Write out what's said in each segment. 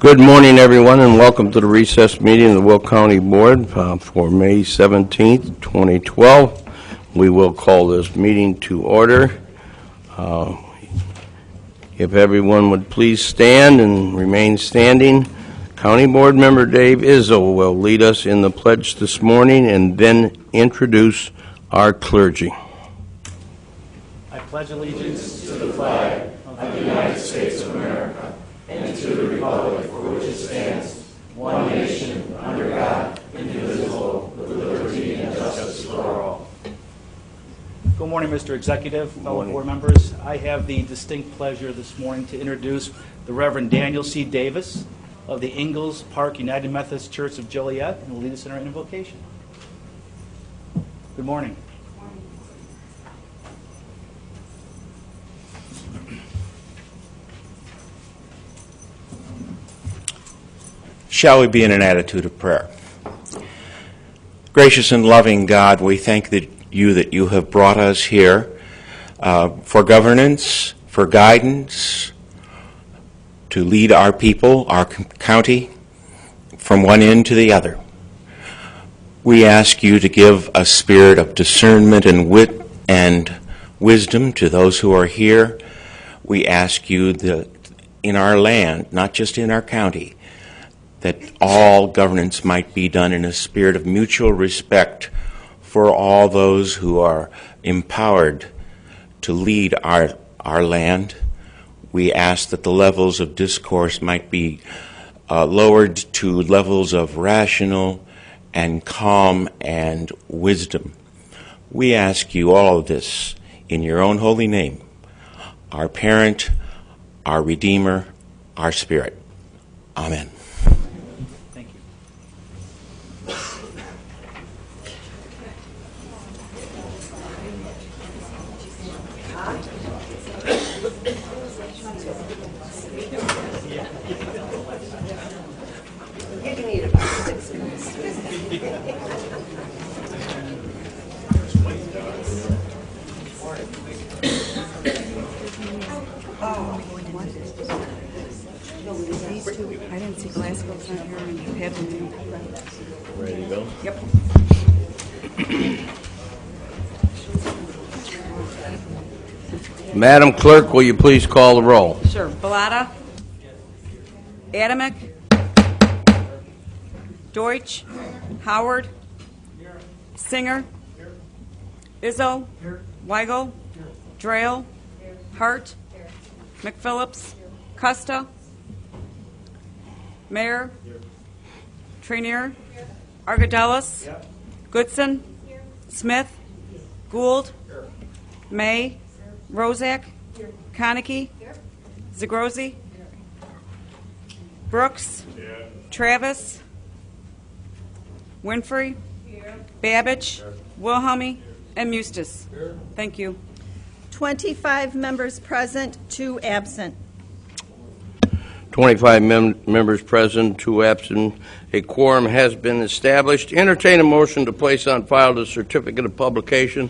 Good morning, everyone, and welcome to the recess meeting of the Will County Board for May 17th, 2012. We will call this meeting to order. If everyone would please stand and remain standing. County Board Member Dave Izzo will lead us in the pledge this morning and then introduce our clergy. I pledge allegiance to the flag of the United States of America and to the republic for which it stands, one nation, under God, indivisible, with liberty and justice for all. Good morning, Mr. Executive, fellow board members. I have the distinct pleasure this morning to introduce the Reverend Daniel C. Davis of the Ingalls Park United Methodist Church of Joliet, and will lead us in our invocation. Good morning. Shall we be in an attitude of prayer? Gracious and loving God, we thank that you have brought us here for governance, for guidance, to lead our people, our county, from one end to the other. We ask you to give a spirit of discernment and wit and wisdom to those who are here. We ask you that in our land, not just in our county, that all governance might be done in a spirit of mutual respect for all those who are empowered to lead our land. We ask that the levels of discourse might be lowered to levels of rational and calm and wisdom. We ask you all of this in your own holy name, our parent, our Redeemer, our Spirit. Amen. I didn't see Glasgow's on here and you have them. Ready to go? Yep. Madam Clerk, will you please call the roll? Sure. Bellotta. Adamick. Deutsch. Howard. Singer. Izzo. Weigel. Drayle. Hart. McPhillips. Costa. Mayor. Trainier. Argadelis. Goodson. Smith. Gould. May. Rozak. Konecki. Zagrozi. Brooks. Travis. Winfrey. Babbage. Wilhelmy. And Mustis. Thank you. 25 members present, 2 absent. 25 members present, 2 absent. A quorum has been established. Entertain a motion to place on file the certificate of publication.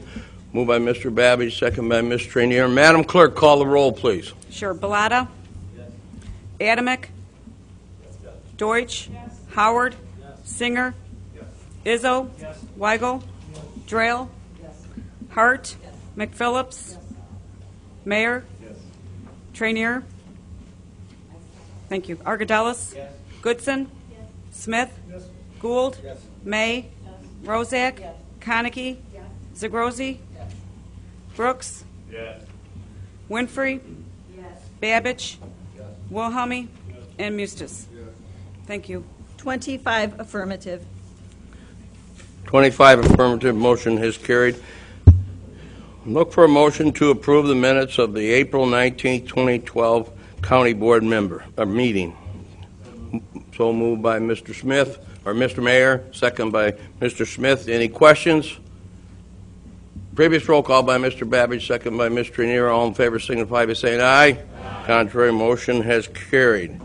Moved by Mr. Babbage, second by Ms. Trainier. Madam Clerk, call the roll, please. Sure. Bellotta. Yes. Adamick. Yes. Deutsch. Yes. Howard. Yes. Singer. Yes. Izzo. Yes. Weigel. Yes. Drayle. Yes. Hart. Yes. McPhillips. Yes. Mayor. Yes. Trainier. Thank you. Argadelis. Yes. Goodson. Yes. Smith. Yes. Gould. Yes. May. Yes. Rozak. Yes. Konecki. Yes. Zagrozi. Yes. Brooks. Yes. Winfrey. Yes. Babbage. Yes. Wilhelmy. Yes. And Mustis. Yes. Thank you. 25 affirmative. 25 affirmative. Motion has carried. Look for a motion to approve the minutes of the April 19, 2012 County Board meeting. So moved by Mr. Smith, or Mr. Mayor, second by Mr. Smith. Any questions? Previous roll call by Mr. Babbage, second by Ms. Trainier. All in favor signify by saying aye. Aye. Contrary, motion has carried.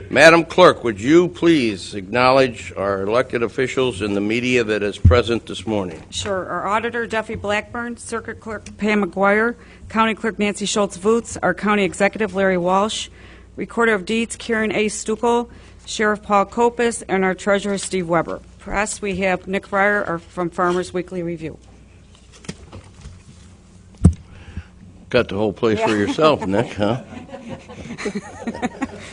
Madam Clerk, would you please acknowledge our elected officials and the media that is present this morning? Sure. Our Auditor, Duffy Blackburn, Circuit Clerk, Pam McGuire, County Clerk, Nancy Schultz-Voots, our County Executive, Larry Walsh, Recorder of Deeds Karen A. Stukel, Sheriff Paul Kopis, and our Treasurer Steve Weber. Press, we have Nick Fryer from Farmers Weekly Review. Got the whole place for yourself, Nick, huh?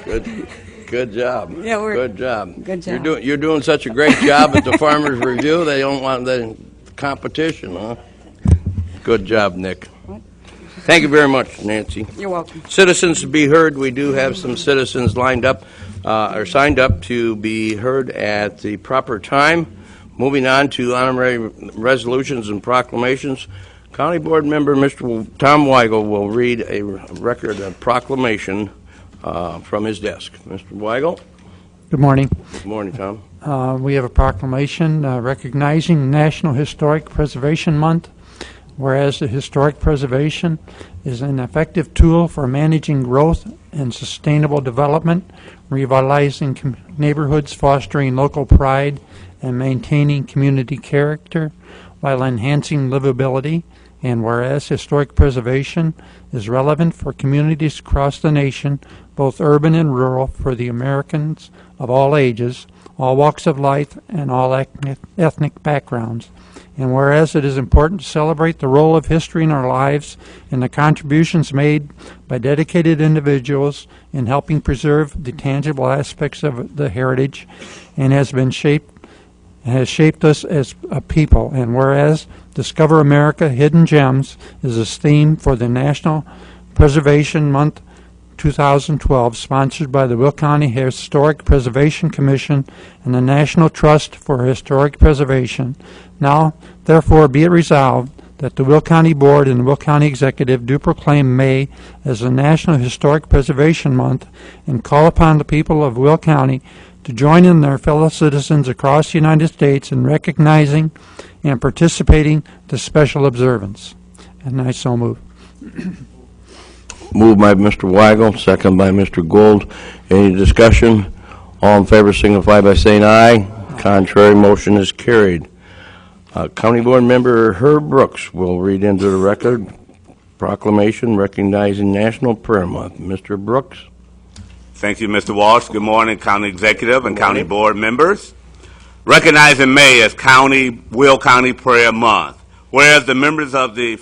Good job. Yeah, Good job. Good job. You're doing such a great job at the Farmers Review, they don't want the competition, huh? Good job, Nick. Thank you very much, Nancy. You're welcome. Citizens to be heard, we do have some citizens lined up, or signed up to be heard at the proper time. Moving on to honorary resolutions and proclamations. County Board Member Mr. Tom Weigel will read a record of proclamation from his desk. Mr. Weigel? Good morning. Good morning, Tom. We have a proclamation recognizing National Historic Preservation Month, whereas the historic preservation is an effective tool for managing growth and sustainable development, revitalizing neighborhoods, fostering local pride, and maintaining community character while enhancing livability. And whereas historic preservation is relevant for communities across the nation, both urban and rural, for the Americans of all ages, all walks of life, and all ethnic backgrounds. And whereas it is important to celebrate the role of history in our lives and the contributions made by dedicated individuals in helping preserve the tangible aspects of the heritage and has shaped us as a people. And whereas Discover America Hidden Gems is a theme for the National Preservation Month 2012, sponsored by the Will County Historic Preservation Commission and the National Trust for Historic Preservation. Now, therefore, be it resolved that the Will County Board and the Will County Executive do proclaim May as the National Historic Preservation Month and call upon the people of Will County to join in their fellow citizens across the United States in recognizing and participating the special observance. And I so move. Moved by Mr. Weigel, second by Mr. Gould. Any discussion? All in favor signify by saying aye. Contrary, motion is carried. County Board Member Herb Brooks will read into the record proclamation recognizing National Prayer Month. Mr. Brooks? Thank you, Mr. Walsh. Good morning, County Executive and County Board members. Recognizing May as Will County Prayer Month. Whereas the members of the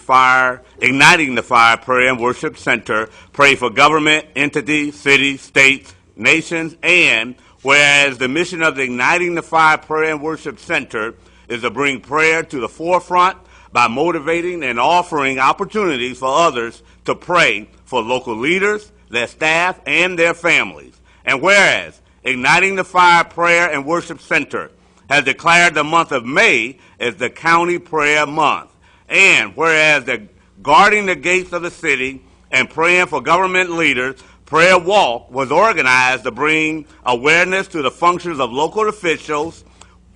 Igniting the Fire Prayer and Worship Center pray for government, entities, cities, states, nations, and whereas the mission of the Igniting the Fire Prayer and Worship Center is to bring prayer to the forefront by motivating and offering opportunities for others to pray for local leaders, their staff, and their families. And whereas Igniting the Fire Prayer and Worship Center has declared the month of May as the County Prayer Month. And whereas the Guarding the Gates of the City and Praying for Government Leaders Prayer Walk was organized to bring awareness to the functions of local officials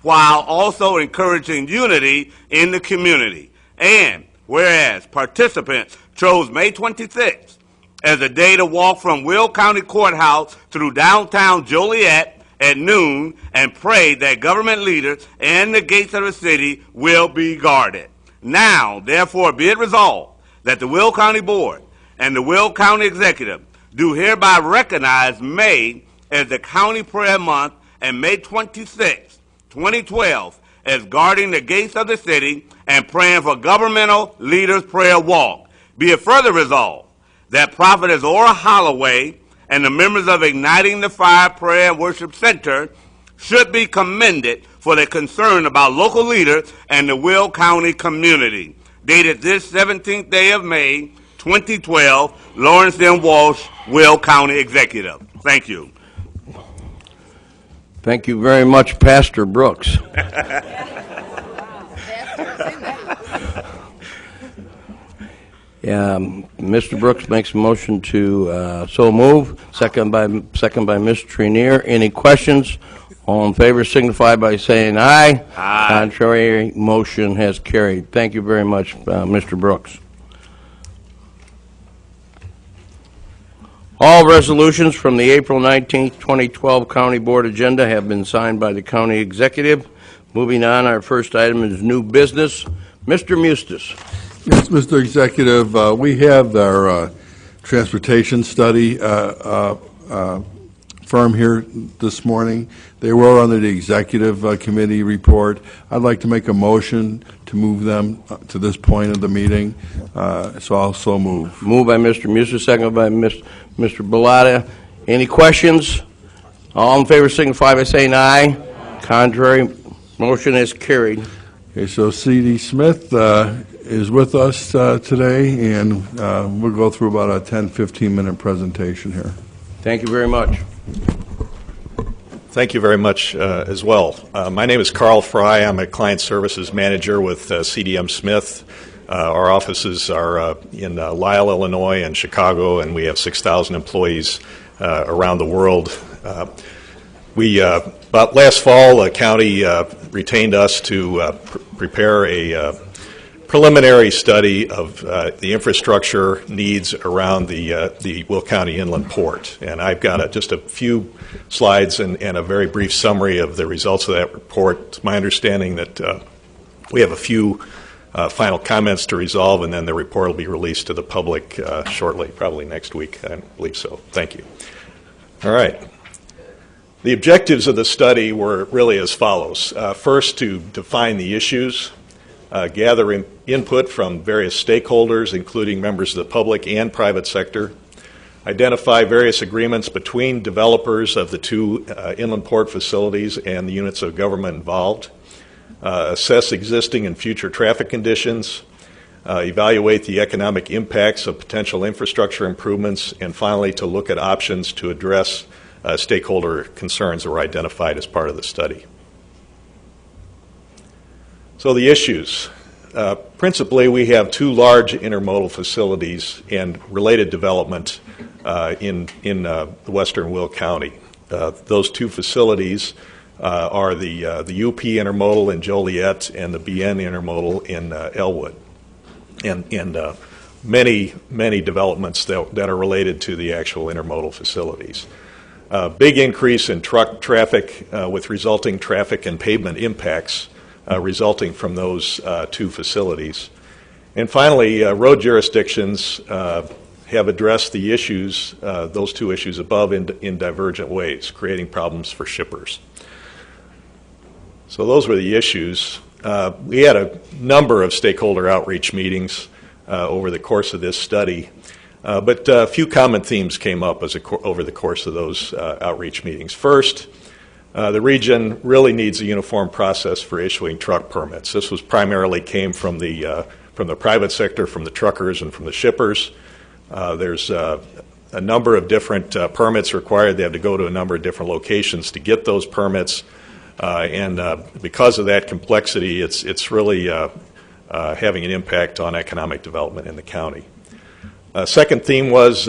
while also encouraging unity in the community. And whereas participants chose May 26th as a day to walk from Will County Courthouse through downtown Joliet at noon and pray that government leaders and the gates of the city will be guarded. Now, therefore, be it resolved that the Will County Board and the Will County Executive do hereby recognize May as the County Prayer Month and May 26, 2012 as Guarding the Gates of the City and Praying for Governmental Leaders Prayer Walk. Be it further resolved that Prophetess Ora Holloway and the members of Igniting the Fire Prayer and Worship Center should be commended for their concern about local leaders and the Will County community. Dated this 17th day of May, 2012, Lawrence M. Walsh, Will County Executive. Thank you. Thank you very much, Pastor Brooks. Mr. Brooks makes a motion to so move. Second by Ms. Trenier. Any questions? All in favor signify by saying aye. Aye. Contrary, motion has carried. Thank you very much, Mr. Brooks. All resolutions from the April 19, 2012 County Board agenda have been signed by the County Executive. Moving on, our first item is new business. Mr. Mustis. Yes, Mr. Executive, we have our transportation study firm here this morning. They were under the executive committee report. I'd like to make a motion to move them to this point of the meeting, so I'll so move. Moved by Mr. Musa, seconded by Mr. Bellotta. Any questions? All in favor signify by saying aye. Contrary, motion is carried. Okay, so C.D. Smith is with us today, and we'll go through about a 10, 15-minute presentation here. Thank you very much. Thank you very much as well. My name is Carl Fry. I'm a client services manager with CDM Smith. Our offices are in Lisle, Illinois, and Chicago, and we have 6,000 employees around the world. About last fall, the county retained us to prepare a preliminary study of the infrastructure needs around the Will County Inland Port. And I've got just a few slides and a very brief summary of the results of that report. It's my understanding that we have a few final comments to resolve, and then the report will be released to the public shortly, probably next week, I believe so. Thank you. All right. The objectives of the study were really as follows. First, to define the issues, gather input from various stakeholders, including members of the public and private sector, identify various agreements between developers of the two inland port facilities and the units of government involved, assess existing and future traffic conditions, evaluate the economic impacts of potential infrastructure improvements, and finally to look at options to address stakeholder concerns that were identified as part of the study. So the issues. Principally, we have two large intermodal facilities and related development in the western Will County. Those two facilities are the UP Intermodal in Joliet and the BN Intermodal in Elwood. And many developments that are related to the actual intermodal facilities. Big increase in truck traffic with resulting traffic and pavement impacts resulting from those two facilities. And finally, road jurisdictions have addressed the issues, those two issues above, in divergent ways, creating problems for shippers. So those were the issues. We had a number of stakeholder outreach meetings over the course of this study. But a few common themes came up over the course of those outreach meetings. First, the region really needs a uniform process for issuing truck permits. This was primarily came from the private sector, from the truckers and from the shippers. There's a number of different permits required. They have to go to a number of different locations to get those permits. And because of that complexity, it's really having an impact on economic development in the county. Second theme was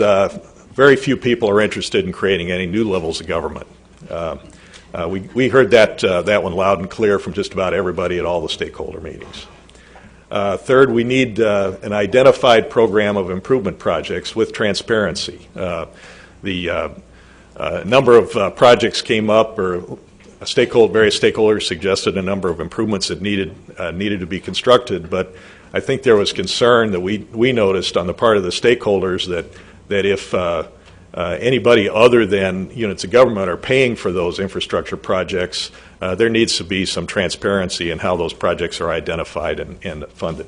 very few people are interested in creating any new levels of government. We heard that one loud and clear from just about everybody at all the stakeholder meetings. Third, we need an identified program of improvement projects with transparency. The number of projects came up, or various stakeholders suggested a number of improvements that needed to be constructed, but I think there was concern that we noticed on the part of the stakeholders that if anybody other than units of government are paying for those infrastructure projects, there needs to be some transparency in how those projects are identified and funded.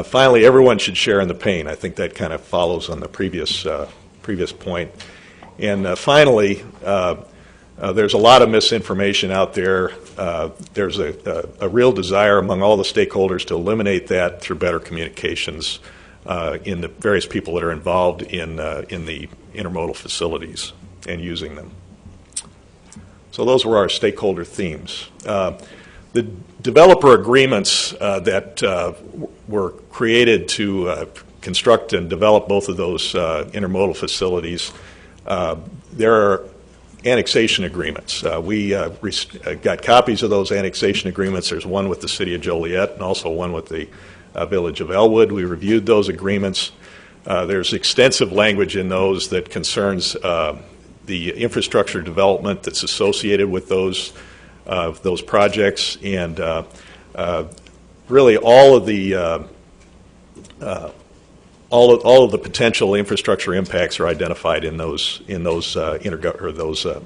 Finally, everyone should share in the pain. I think that kind of follows on the previous point. And finally, there's a lot of misinformation out there. There's a real desire among all the stakeholders to eliminate that through better communications in the various people that are involved in the intermodal facilities and using them. So those were our stakeholder themes. The developer agreements that were created to construct and develop both of those intermodal facilities, there are annexation agreements. We got copies of those annexation agreements. There's one with the City of Joliet and also one with the Village of Elwood. We reviewed those agreements. There's extensive language in those that concerns the infrastructure development that's associated with those projects, and really all of the all of the potential infrastructure impacts are identified in those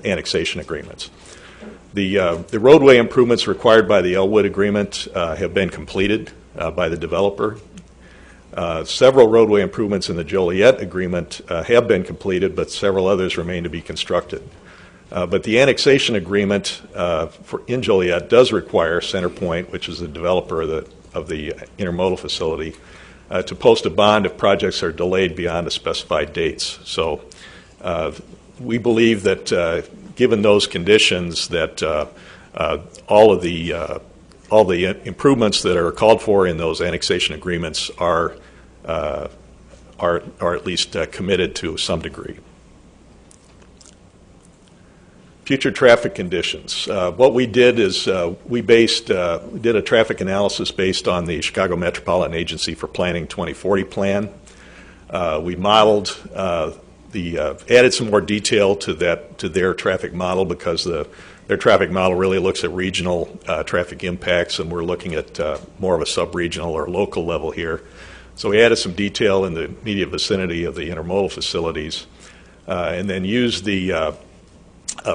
annexation agreements. The roadway improvements required by the Elwood Agreement have been completed by the developer. Several roadway improvements in the Joliet Agreement have been completed, but several others remain to be constructed. But the annexation agreement in Joliet does require CenterPoint, which is the developer of the intermodal facility, to post a bond if projects are delayed beyond the specified dates. So we believe that given those conditions, that all the improvements that are called for in those annexation agreements are at least committed to some degree. Future traffic conditions. What we did is we did a traffic analysis based on the Chicago Metropolitan Agency for Planning 2040 plan. We modeled added some more detail to their traffic model, because their traffic model really looks at regional traffic impacts, and we're looking at more of a sub-regional or local level here. So we added some detail in the immediate vicinity of the intermodal facilities, and then used the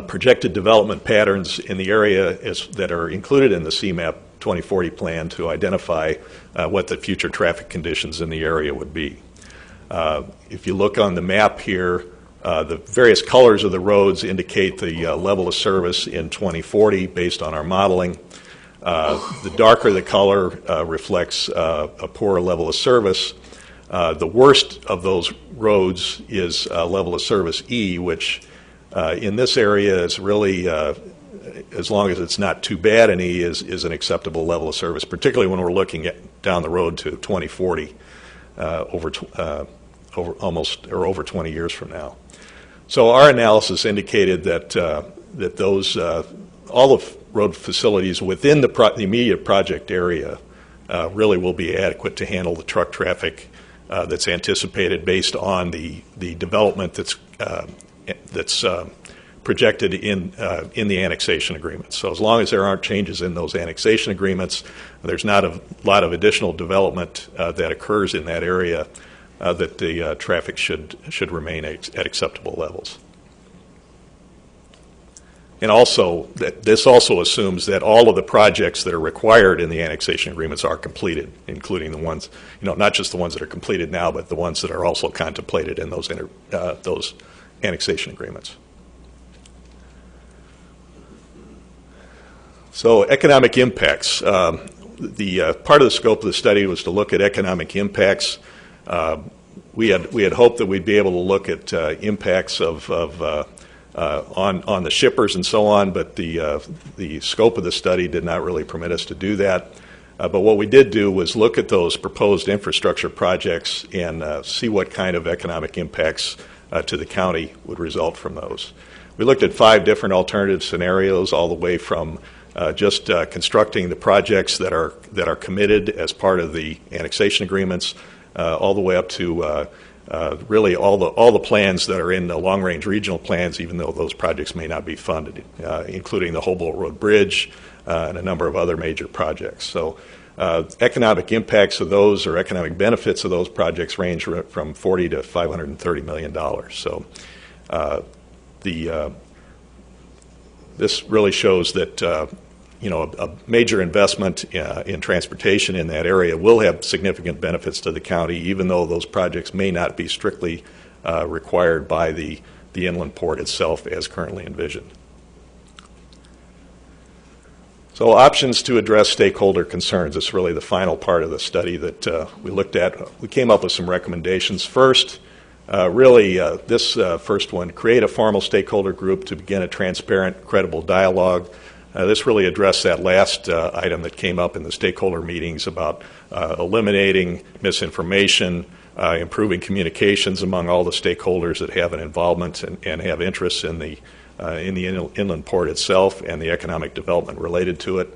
projected development patterns in the area that are included in the CMAP 2040 plan to identify what the future traffic conditions in the area would be. If you look on the map here, the various colors of the roads indicate the level of service in 2040 based on our modeling. The darker the color reflects a poorer level of service. The worst of those roads is level of service E, which in this area is really, as long as it's not too bad an E, is an acceptable level of service, particularly when we're looking down the road to 2040, over 20 years from now. So our analysis indicated that those all of road facilities within the immediate project area really will be adequate to handle the truck traffic that's anticipated based on the development that's projected in the annexation agreements. So as long as there aren't changes in those annexation agreements, there's not a lot of additional development that occurs in that area, that the traffic should remain at acceptable levels. And also, this also assumes that all of the projects that are required in the annexation agreements are completed, including the ones, not just the ones that are completed now, but the ones that are also contemplated in those annexation agreements. So, economic impacts. The part of the scope of the study was to look at economic impacts. We had hoped that we'd be able to look at impacts on the shippers and so on, but the scope of the study did not really permit us to do that. But what we did do was look at those proposed infrastructure projects and see what kind of economic impacts to the county would result from those. We looked at 5 different alternative scenarios, all the way from just constructing the projects that are committed as part of the annexation agreements, all the way up to really all the plans that are in the long-range regional plans, even though those projects may not be funded, including the Hobolt Road Bridge and a number of other major projects. So economic impacts of those, or economic benefits of those projects, range from $40 to $530 million. So this really shows that a major investment in transportation in that area will have significant benefits to the county, even though those projects may not be strictly required by the inland port itself as currently envisioned. So, options to address stakeholder concerns. This is really the final part of the study that we looked at. We came up with some recommendations. First, this first one, create a formal stakeholder group to begin a transparent, credible dialogue. This really addressed that last item that came up in the stakeholder meetings about eliminating misinformation, improving communications among all the stakeholders that have an involvement and have interests in the inland port itself and the economic development related to it.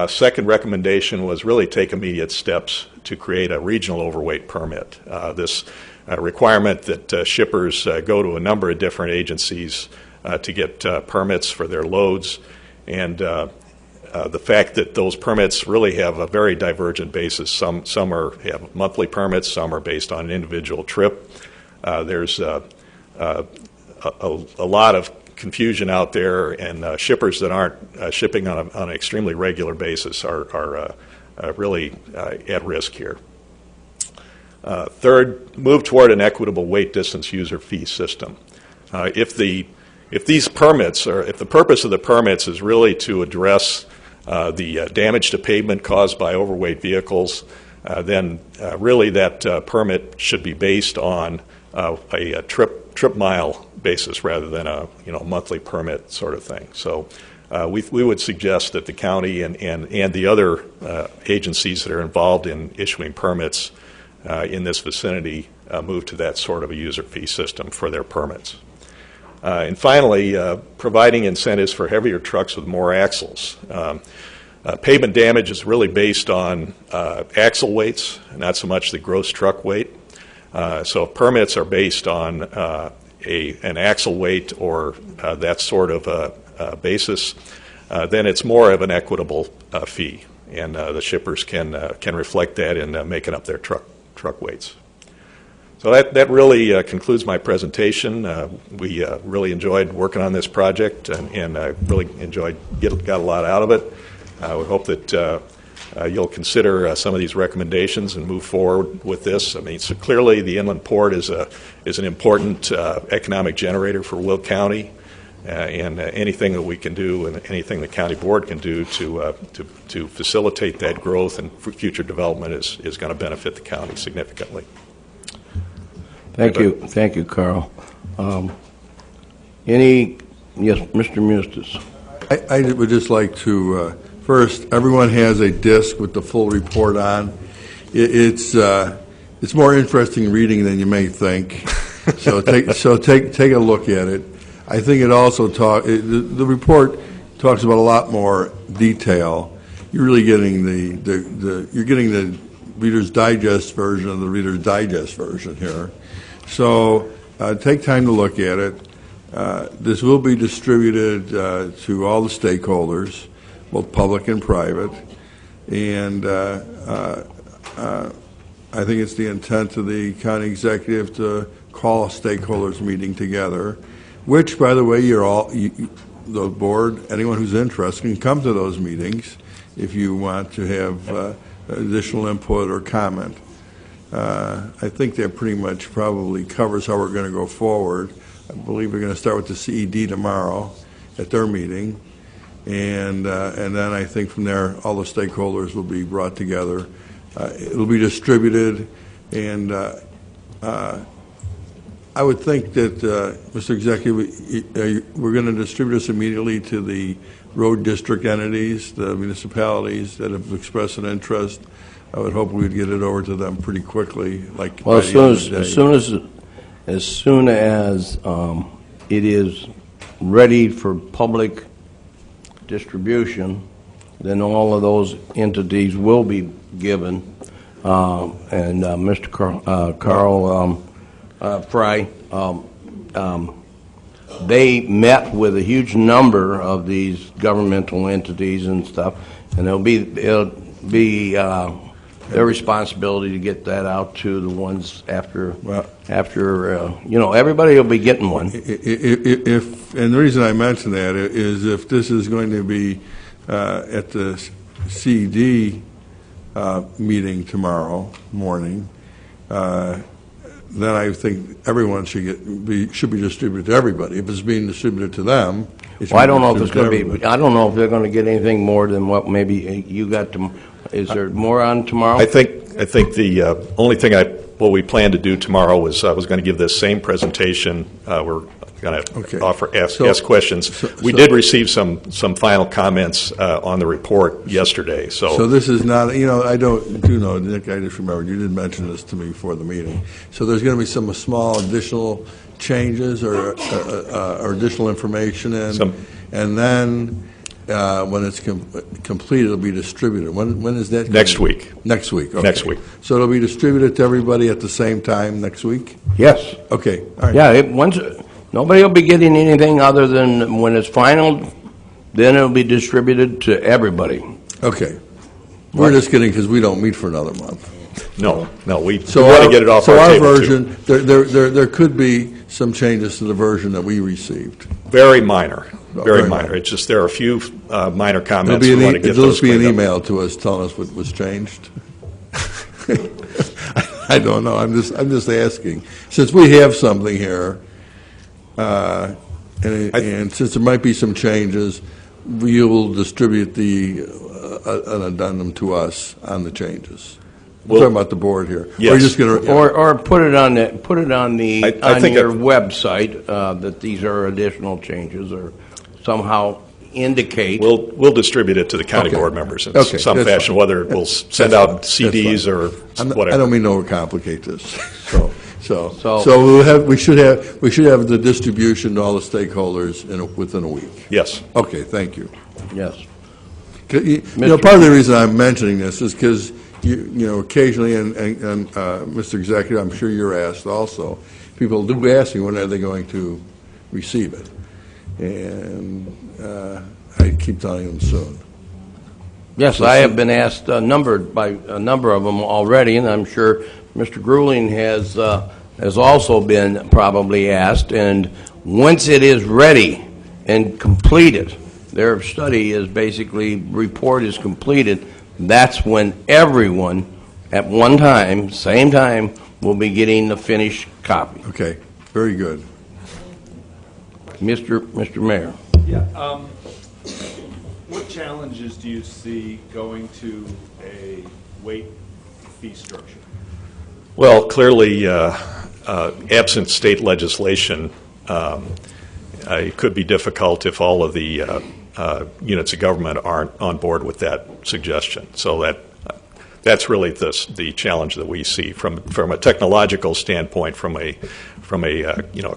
Second recommendation was really take immediate steps to create a regional overweight permit. This requirement that shippers go to a number of different agencies to get permits for their loads, and the fact that those permits really have a very divergent basis. Some have monthly permits, some are based on an individual trip. There's a lot of confusion out there, and shippers that aren't shipping on an extremely regular basis are really at risk here. Third, move toward an equitable weight distance user fee system. If these permits, or if the purpose of the permits is really to address the damage to pavement caused by overweight vehicles, then really that permit should be based on a trip mile basis rather than a monthly permit sort of thing. So we would suggest that the county and the other agencies that are involved in issuing permits in this vicinity move to that sort of a user fee system for their permits. And finally, providing incentives for heavier trucks with more axles. Pavement damage is really based on axle weights, not so much the gross truck weight. So if permits are based on an axle weight or that sort of a basis, then it's more of an equitable fee, and the shippers can reflect that in making up their truck weights. So that really concludes my presentation. We really enjoyed working on this project, and really got a lot out of it. We hope that you'll consider some of these recommendations and move forward with this. I mean, so clearly the inland port is an important economic generator for Will County, and anything that we can do and anything the county board can do to facilitate that growth and future development is going to benefit the county significantly. Thank you, Carl. Yes, Mr. Mustis. I would just like to, first, everyone has a disc with the full report on. It's more interesting reading than you may think. So take a look at it. I think it also the report talks about a lot more detail. You're really getting you're getting the Reader's Digest version of the Reader's Digest version here. So take time to look at it. This will be distributed to all the stakeholders, both public and private. And I think it's the intent of the county executive to call a stakeholders meeting together, which, by the way, the board, anyone who's interested, can come to those meetings if you want to have additional input or comment. I think that pretty much probably covers how we're going to go forward. I believe we're going to start with the CED tomorrow at their meeting, and then I think from there all the stakeholders will be brought together. It'll be distributed, and I would think that, Mr. Executive, we're going to distribute this immediately to the road district entities, the municipalities that have expressed an interest. I would hope we would get it over to them pretty quickly. Well, as soon as it is ready for public distribution, then all of those entities will be given. And Mr. Carl Fry, they met with a huge number of these governmental entities and stuff, and it'll be their responsibility to get that out to the ones after everybody will be getting one. And the reason I mention that is if this is going to be at the CED meeting tomorrow morning, then I think everyone should be distributed to everybody. If it's being distributed to them, I don't know if it's going to be. I don't know if they're going to get anything more than what maybe you got. Is there more on tomorrow? I think the only thing what we plan to do tomorrow was I was going to give this same presentation. We're going to ask questions. We did receive some final comments on the report yesterday. So this is not. I do know, Nick. I just remembered you did mention this to me before the meeting. So there's going to be some small additional changes or additional information, and then. When it's complete, it'll be distributed. When is that? Next week. Next week. Okay. Next week. So it'll be distributed to everybody at the same time next week? Yes. Okay. All right. Yeah. Nobody will be getting anything other than when it's final then it'll be distributed to everybody. Okay. We're just kidding because we don't meet for another month. No, we So want to our- get it off so our our table, too. version, there could be some changes to the version that we received. Very minor, very very minor. minor. It's just there are a few minor There'll comments. be We want to get there'll those just be an cleaned up. email to us telling us what was changed. I don't know. I'm just asking. Since we have something here, and since there might be some changes, you will distribute an addendum to us on the changes. We're talking about the board here. Yes. We're just going to. Or put it on I on think your it- website that these are additional changes, or somehow indicate. We'll distribute it to the county Okay. board members in Okay, some that's fashion, fine. whether we'll send That's out fine. CDs That's or fine. whatever. I don't mean to overcomplicate this. So So- we should have the distribution to all the stakeholders within a week. Yes. Okay, thank you. Yes. Part of the reason I'm mentioning this is because, occasionally, and Mr. Executive, I'm sure you're asked also, people do ask me when are they going to receive it. And I keep telling them soon. Yes, I have been asked by a number of them already, and I'm sure Mr. Grueling has also been probably asked. And once it is ready and completed, their study is basically, report is completed, that's when everyone at one time, same time, will be getting the finished copy. Okay, very good. Mr. Mayor. Yeah, what challenges do you see going to a weight fee structure? Well, clearly, absent state legislation, it could be difficult if all of the units of government aren't on board with that suggestion. So that's really the challenge that we see from a technological standpoint, from a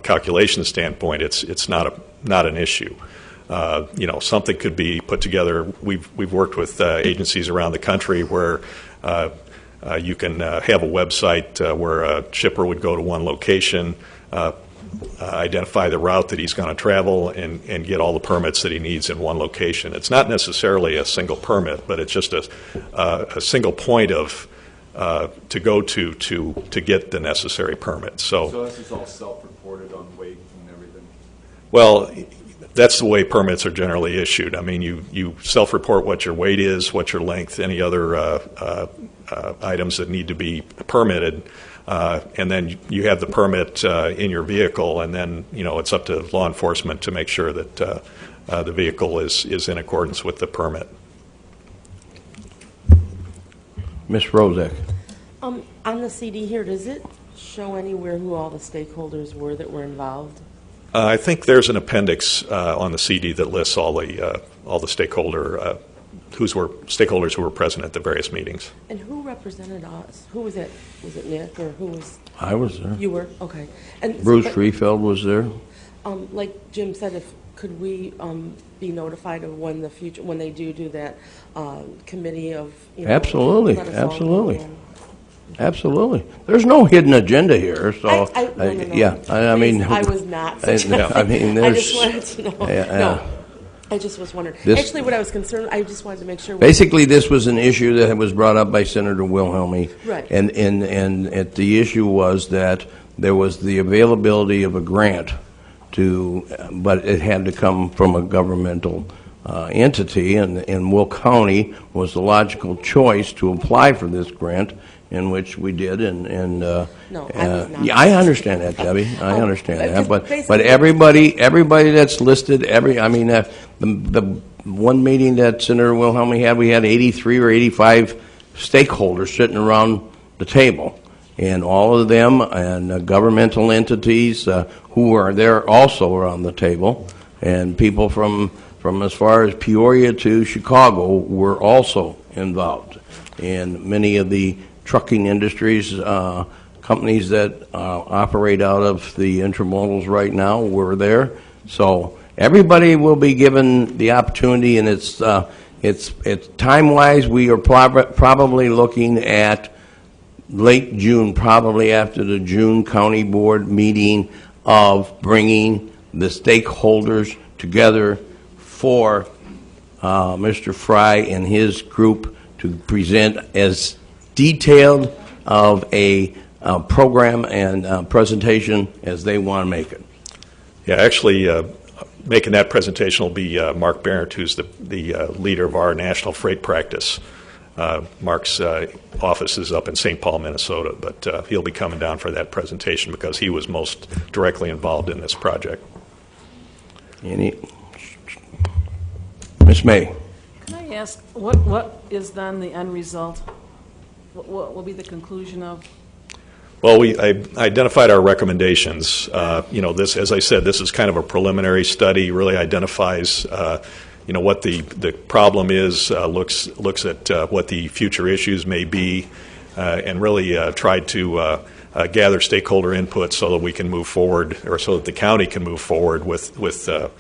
calculation standpoint. It's not an issue. Something could be put together. We've worked with agencies around the country where you can have a website where a shipper would go to one location, identify the route that he's going to travel, and get all the permits that he needs in one location. It's not necessarily a single permit, but it's just a single point of to go to get the necessary permits. So this is all self-reported on weight and everything? Well, that's the way permits are generally issued. I mean, you self-report what your weight is, what your length, any other items that need to be permitted, and then you have the permit in your vehicle, and then it's up to law enforcement to make sure that the vehicle is in accordance with the permit. Ms. Rozak. On the CD here, does it show anywhere who all the stakeholders were that were involved? I think there's an appendix on the CD that lists all the stakeholders who were present at the various meetings. And who represented us? Who was it? Was it Nick or who was? I was there. You were? Okay. And Bruce but, Freefeld was there. like Jim said, could we be notified of when they do that committee of? Absolutely, let us all know absolutely. and- Absolutely. There's no hidden agenda here, so. No, Yeah, I mean. Please, I was not I suggesting. mean, I there's. just wanted to know. Yeah, No, I just was wondering. This- Actually, what I was concerned, I just wanted to make sure. Basically, this was an issue that was brought up by Senator Wilhelmy. Right. And the issue was that there was the availability of a grant but it had to come from a governmental entity, and Will County was the logical choice to apply for this grant, in which we did, No, I was not. yeah, I understand that, Debbie. I understand that, but basically- everybody that's listed, the one meeting that Senator Wilhelmy had, we had 83 or 85 stakeholders sitting around the table, and all of them and governmental entities who were there also around the table, and people from as far as Peoria to Chicago were also involved, and many of the trucking industries, companies that operate out of the intermodals right now were there. So everybody will be given the opportunity, and it's time-wise, we are probably looking at late June, probably after the June County Board meeting, of bringing the stakeholders together for Mr. Fry and his group to present as detailed of a program and presentation as they want to make it. Yeah, actually, making that presentation will be Mark Barrett, who's the leader of our national freight practice. Mark's office is up in St. Paul, Minnesota, but he'll be coming down for that presentation because he was most directly involved in this project. Ms. May. Can I ask, what is then the end result? What will be the conclusion of? Well, I identified our recommendations. This, as I said, this is kind of a preliminary study. Really identifies, what the problem is. Looks at what the future issues may be, and really tried to gather stakeholder input so that we can move forward, or so that the county can move forward with a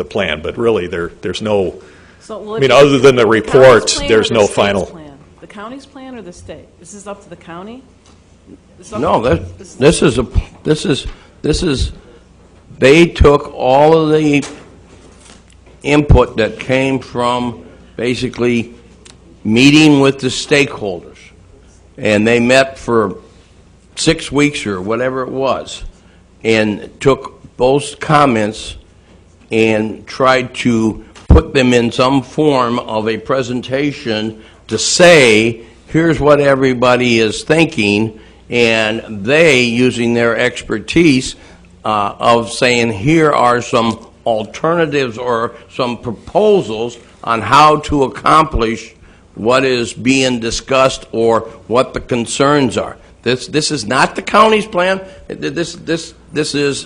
plan. But really, there's no. So, other than the report, there's no final. Plan? The county's plan or the state? This is up to the county? No, this is, they took all of the input that came from basically meeting with the stakeholders, and they met for 6 weeks or whatever it was, and took those comments and tried to put them in some form of a presentation to say, here's what everybody is thinking, and they, using their expertise of saying, here are some alternatives or some proposals on how to accomplish what is being discussed or what the concerns are. This is not the county's plan. This is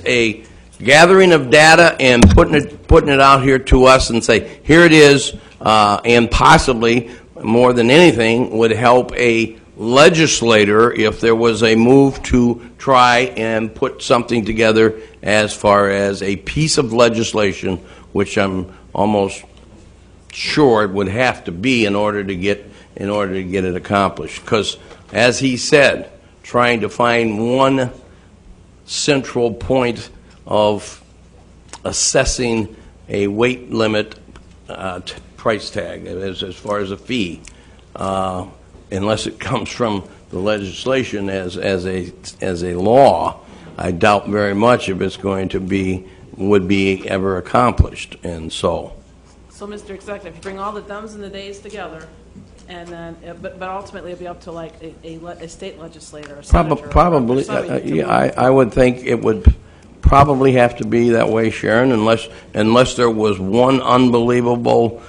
a gathering of data and putting it out here to us and say, here it is, and possibly more than anything would help a legislator if there was a move to try and put something together as far as a piece of legislation, which I'm almost sure it would have to be in order to get it accomplished. Because, as he said, trying to find one central point of assessing a weight limit price tag as far as a fee, unless it comes from the legislation as a law, I doubt very much if it's would be ever accomplished. And so, Mr. Executive, if you bring all the thumbs and the days together, and then, but ultimately it'll be up to like a state legislator or senator. Probably, I would think it would probably have to be that way, Sharon, unless there was one unbelievable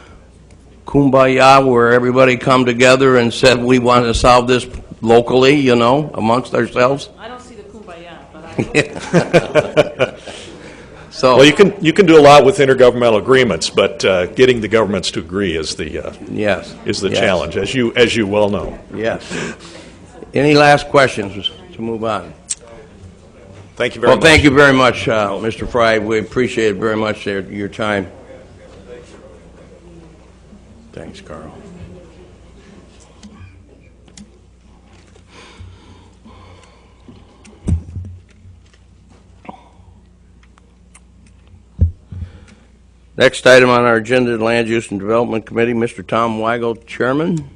kumbaya where everybody come together and said we want to solve this locally, amongst ourselves. I don't see the kumbaya, but So, well, you can do a lot with intergovernmental agreements, but getting the governments to agree is the challenge, as you well know. Yes. Any last questions to move on? Thank you very much. Well, thank you very much, Mr. Fry. We appreciate very much your time. Thanks, Carl. Next item on our agenda, the Land Use and Development Committee, Mr. Tom Weigel, Chairman. Good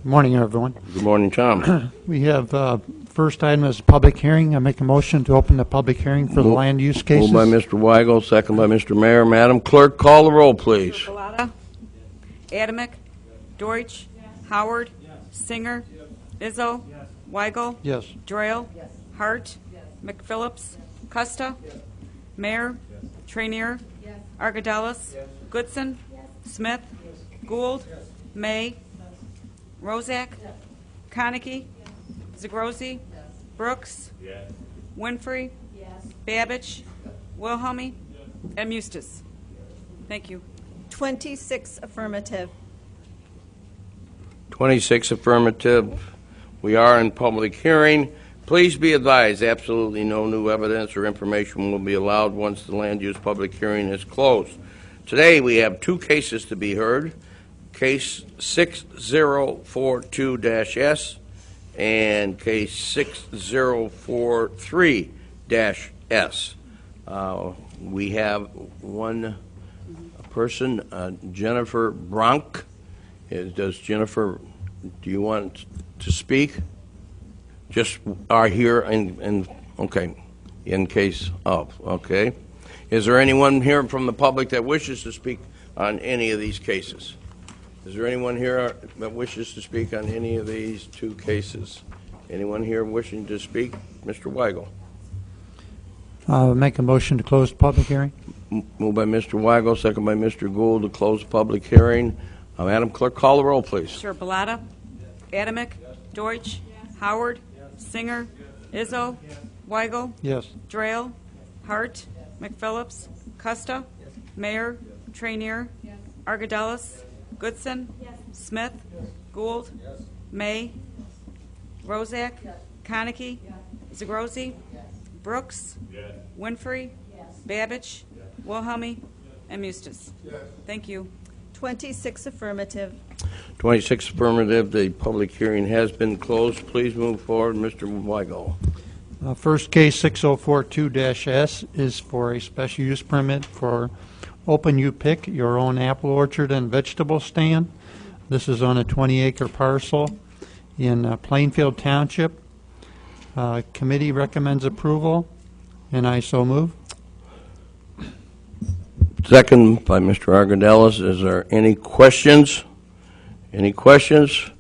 morning, everyone. Good morning, Tom. We have first item is a public hearing. I make a motion to open the public hearing for the land use cases. Moved by Mr. Weigel, second by Mr. Mayor. Madam Clerk, call the roll, please. Galata. Adamick. Deutsch. Howard. Singer. Izzo. Weigel. Yes. Drayle. Hart. McPhillips. Costa. Mayor. Trainier. Argadelis. Goodson. Smith. Gould. May. Rozak. Konecki. Zagrozi. Brooks. Winfrey. Babich. Wilhelmy. And Mustis. Thank you. 26 affirmative. 26 affirmative. We are in public hearing. Please be advised, absolutely no new evidence or information will be allowed once the land use public hearing is closed. Today we have two cases to be heard. Case 6042-S and case 6043-S. We have one person, Jennifer Bronk. Does Jennifer, do you want to speak? Just are here okay, in case of, okay. Is there anyone here from the public that wishes to speak on any of these cases? Is there anyone here that wishes to speak on any of these two cases? Anyone here wishing to speak? Mr. Weigel. Make a motion to close the public hearing. Moved by Mr. Weigel, second by Mr. Gould to close the public hearing. Madam Clerk, call the roll, please. Sir Bellotta? Adamick? Deutsch? Howard? Singer? Izzo? Weigel? Yes. Drayle? Hart? McPhillips? Costa? Mayor? Trainier? Argadelis? Goodson? Smith? Gould? May? Rozak? Konecki? Zagrozi? Brooks? Winfrey? Babich? Wilhelmy? And Mustis. Thank you. 26 affirmative. 26 affirmative. The public hearing has been closed. Please move forward, Mr. Weigel. First case 6042-S is for a special use permit for Open You Pick, your own apple orchard and vegetable stand. This is on a 20-acre parcel in Plainfield Township. Committee recommends approval, and I so move. Second by Mr. Argadelis. Is there any questions? Any questions?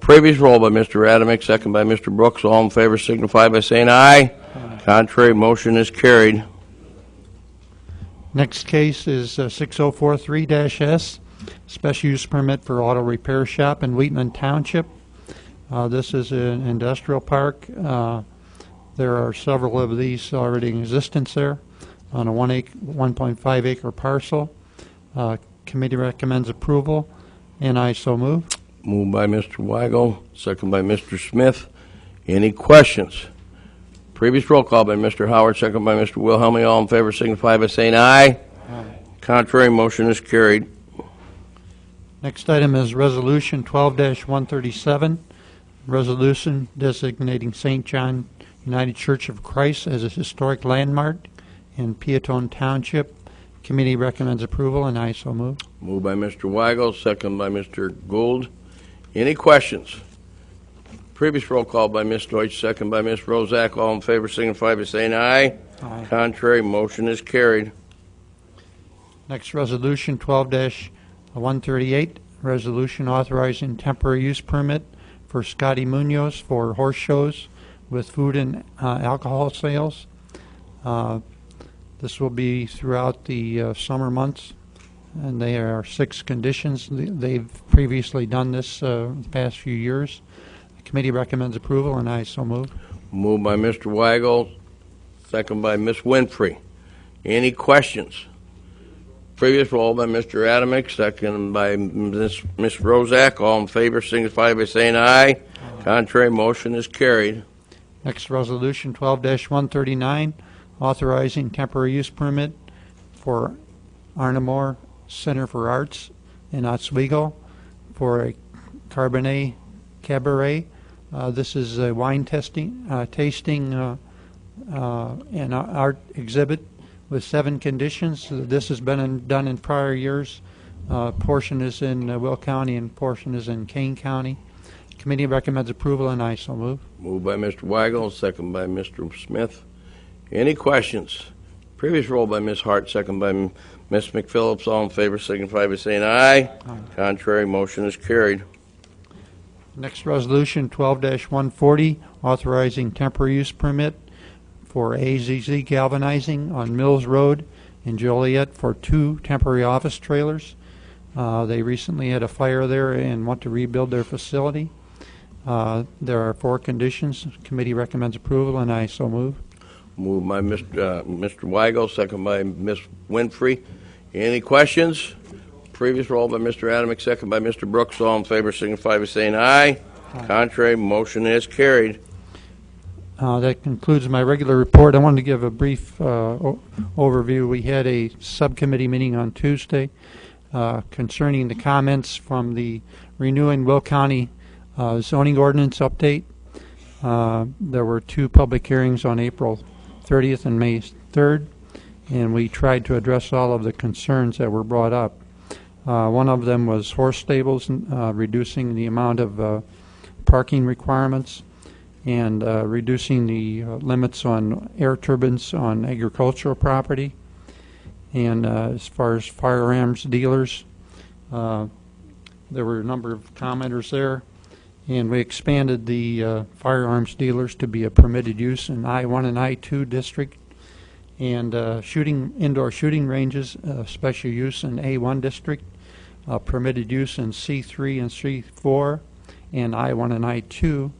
Previous roll by Mr. Adamick, second by Mr. Brooks. All in favor signify by saying aye. Contrary, motion is carried. Next case is 6043-S, special use permit for auto repair shop in Wheatland Township. This is an industrial park. There are several of these already in existence there on a 1.5 acre parcel. Committee recommends approval, and I so move. Moved by Mr. Weigel, second by Mr. Smith. Any questions? Previous roll call by Mr. Howard, second by Mr. Wilhelmy. All in favor signify by saying aye. Aye. Contrary, motion is carried. Next item is Resolution 12-137, resolution designating St. John United Church of Christ as a historic landmark in Peatone Township. Committee recommends approval, and I so move. Moved by Mr. Weigel, second by Mr. Gould. Any questions? Previous roll call by Ms. Deutsch, second by Ms. Rozak. All in favor signify by saying aye. Aye. Contrary, motion is carried. Next resolution, 12-138, resolution authorizing temporary use permit for Scotty Munoz for horse shows with food and alcohol sales. This will be throughout the summer months, and there are 6 conditions. They've previously done this the past few years. The committee recommends approval, and I so move. Moved by Mr. Weigel, second by Ms. Winfrey. Any questions? Previous roll by Mr. Adamick, second by Ms. Rozak. All in favor signify by saying aye. Contrary, motion is carried. Next resolution, 12-139, authorizing temporary use permit for Arnamore Center for Arts in Oswego for a Cabernet Cabaret. This is a wine tasting and art exhibit with 7 conditions. This has been done in prior years. Portion is in Will County and portion is in Kane County. Committee recommends approval, and I so move. Moved by Mr. Weigel, second by Mr. Smith. Any questions? Previous roll by Ms. Hart, second by Ms. McPhillips. All in favor signify by saying aye. Aye. Contrary, motion is carried. Next resolution, 12-140, authorizing temporary use permit for AZZ Galvanizing on Mills Road in Joliet for 2 temporary office trailers. They recently had a fire there and want to rebuild their facility. There are 4 conditions. Committee recommends approval, and I so move. Moved by Mr. Weigel, second by Ms. Winfrey. Any questions? Previous roll by Mr. Adamick, second by Mr. Brooks. All in favor signify by saying aye. Aye. Contrary, motion is carried. That concludes my regular report. I wanted to give a brief overview. We had a subcommittee meeting on Tuesday concerning the comments from the Renewing Will County zoning ordinance update. There were 2 public hearings on April 30th and May 3rd, and we tried to address all of the concerns that were brought up. One of them was horse stables, reducing the amount of parking requirements, and reducing the limits on air turbines on agricultural property. And as far as firearms dealers, there were a number of commenters there, and we expanded the firearms dealers to be a permitted use in I-1 and I-2 district, and indoor shooting ranges, special use in A-1 district, permitted use in C3 and C4, and I-1 and I-2.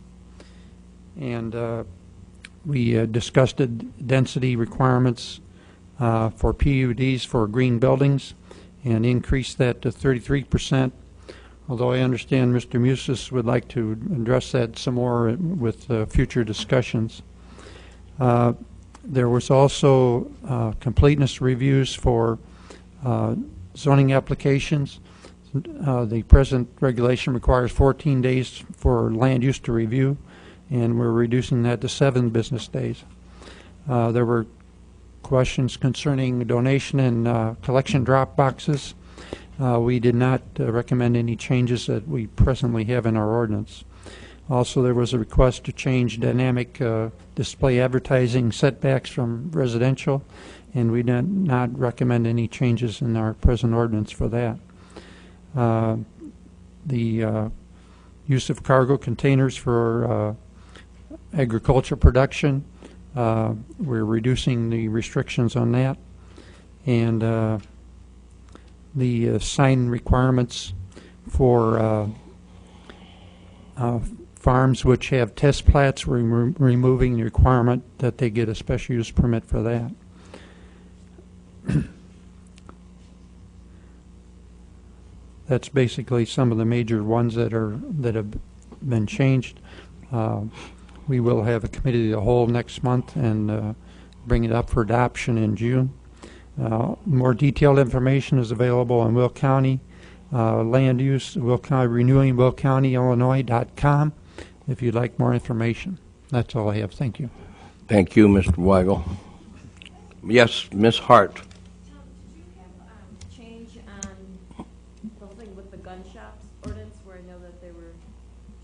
And we discussed the density requirements for PUDs for green buildings and increased that to 33%, although I understand Mr. Musis would like to address that some more with future discussions. There was also completeness reviews for zoning applications. The present regulation requires 14 days for land use to review, and we're reducing that to 7 business days. There were questions concerning donation and collection drop boxes. We did not recommend any changes that we presently have in our ordinance. Also, there was a request to change dynamic display advertising setbacks from residential, and we did not recommend any changes in our present ordinance for that. The use of cargo containers for agriculture production, we're reducing the restrictions on that. And the sign requirements for farms which have test plats, we're removing the requirement that they get a special use permit for that. That's basically some of the major ones that have been changed. We will have a committee of the whole next month and bring it up for adoption in June. More detailed information is available on Will County land use, Will County renewing WillCountyIllinois.com if you'd like more information. That's all I have. Thank you. Thank you, Mr. Weigel. Yes, Ms. Hart. Tom, did you have change on the whole thing with the gun shops ordinance, where I know that they were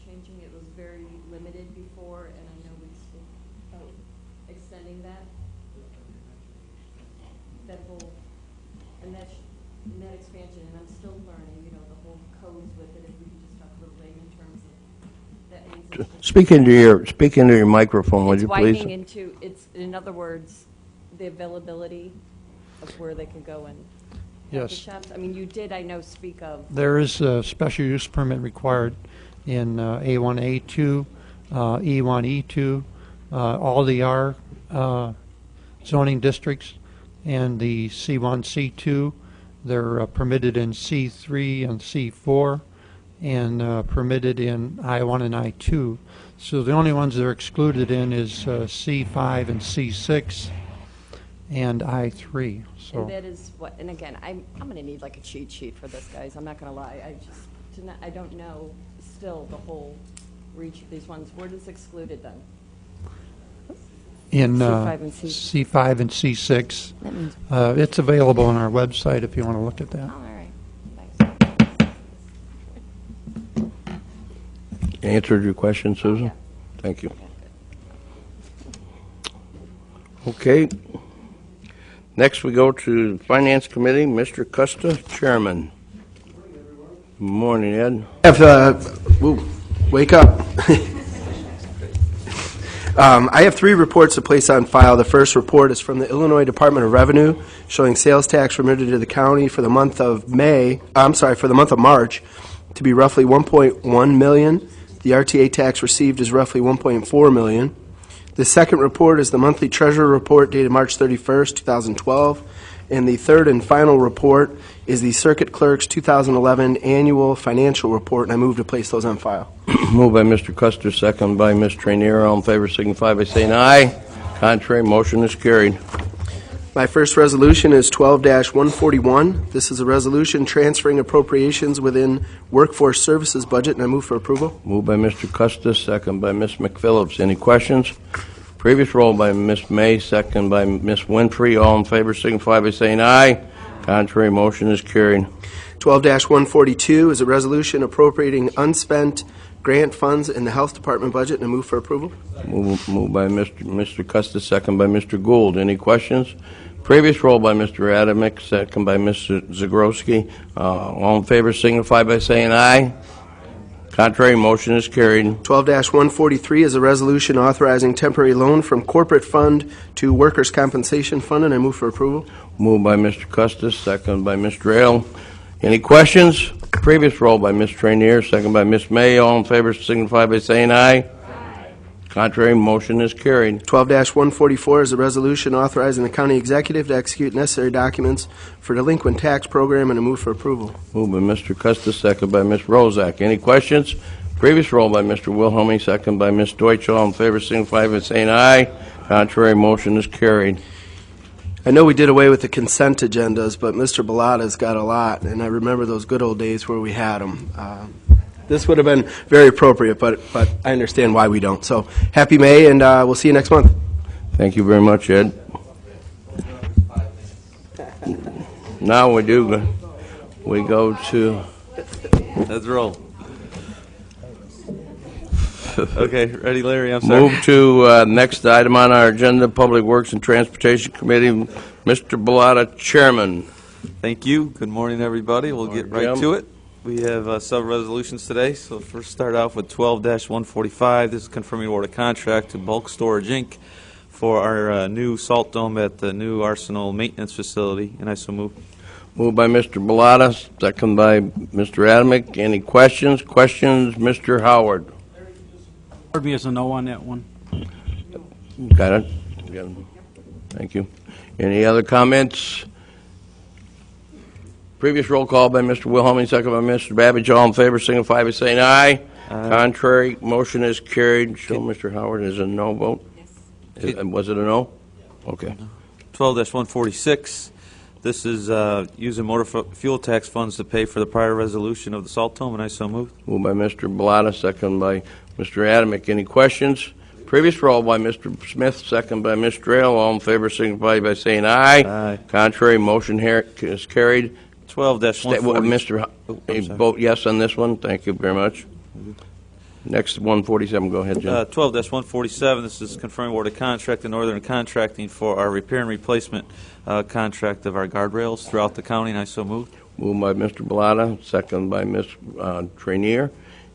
changing, it was very limited before, and I know we spoke about extending that whole, and that expansion, and I'm still learning, you know, the whole codes with it. If we could just talk a little later in terms of that means it's just Speak into your microphone, would you please? widening into, it's, in other words, the availability of where they can go and have the Yes. shops. I mean, you did, I know, speak of. There is a special use permit required in A1, A2, E1, E2, all the R zoning districts, and the C1, C2. They're permitted in C3 and C4, and permitted in I1 and I2. So the only ones that are excluded in is C5 and C6 and I3. So And that is what, and again, I'm going to need like a cheat sheet for this, guys. I'm not going to lie. I don't know still the whole reach of these ones. Where does excluded then? in C5 and C- C5 and C6. That means- It's available on our website if you want to look at Oh, that. all right. Thanks. Answered your question, Susan? Yeah. Thank you. Okay. Next, we go to Finance Committee. Mr. Custa, Chairman. Good morning, Ed. Wake up. I have 3 reports to place on file. The first report is from the Illinois Department of Revenue, showing sales tax remitted to the county for the month of for the month of March to be roughly $1.1 million. The RTA tax received is roughly $1.4 million. The second report is the monthly treasurer report dated March 31st, 2012. And the third and final report is the Circuit Clerk's 2011 Annual Financial Report, and I move to place those on file. Moved by Mr. Custer, second by Ms. Trainier. All in favor signify by saying aye. Contrary, motion is carried. My first resolution is 12-141. This is a resolution transferring appropriations within Workforce Services budget, and I move for approval. Moved by Mr. Custis, second by Ms. McPhillips. Any questions? Previous roll by Ms. May, second by Ms. Winfrey. All in favor signify by saying aye. Contrary, motion is carried. 12-142 is a resolution appropriating unspent grant funds in the Health Department budget, and I move for approval. Moved by Mr. Custis, second by Mr. Gould. Any questions? Previous roll by Mr. Adamick, second by Mr. Zagrowski. All in favor signify by saying aye. Contrary, motion is carried. 12-143 is a resolution authorizing temporary loan from corporate fund to workers' compensation fund, and I move for approval. Moved by Mr. Custis, second by Mr. Ale. Any questions? Previous roll by Ms. Trainier, second by Ms. May. All in favor signify by saying aye. Contrary, motion is carried. 12-144 is a resolution authorizing the county executive to execute necessary documents for delinquent tax program, and I move for approval. Moved by Mr. Custis, second by Ms. Rozak. Any questions? Previous roll by Mr. Wilhelmie, second by Ms. Deutsch. All in favor signify by saying aye. Contrary, motion is carried. I know we did away with the consent agendas, but Mr. Bellata's got a lot, and I remember those good old days where we had them. This would have been very appropriate, but I understand why we don't. So happy May, and we'll see you next month. Thank you very much, Ed. Now we go to... Let's roll. Okay, ready, Larry? I'm sorry. Move to next item on our agenda, Public Works and Transportation Committee. Mr. Bellata, Chairman. Thank you. Good morning, everybody. We'll get right Jim. to it. We have several resolutions today. So first start off with 12-145. This is confirming award of contract to Bulk Storage, Inc. for our new salt dome at the new Arsenal maintenance facility, and I so move. Moved by Mr. Bellata, second by Mr. Adamick. Any questions? Questions, Mr. Howard. Heard me as a no on that one. Got it? Thank you. Any other comments? Previous roll call by Mr. Wilhelmie, second by Mr. Babbage. All in favor signify by saying aye. Contrary, motion is carried. Show Mr. Howard is a no vote. Was it a no? Okay. 12-146. This is using motor fuel tax funds to pay for the prior resolution of the salt dome, and I so moved. Moved by Mr. Bellata, second by Mr. Adamick. Any questions? Previous roll by Mr. Smith, second by Mr. Ale. All in favor signify by saying aye. Aye. Contrary, motion is carried. 12-140. Mr. Vote yes on this one. Thank you very much. Next, 147. Go ahead, Jim. 12-147. This is confirming award of contract to Northern Contracting for our repair and replacement contract of our guardrails throughout the county, and I so moved. Moved by Mr. Bellata, second by Ms. Trainier.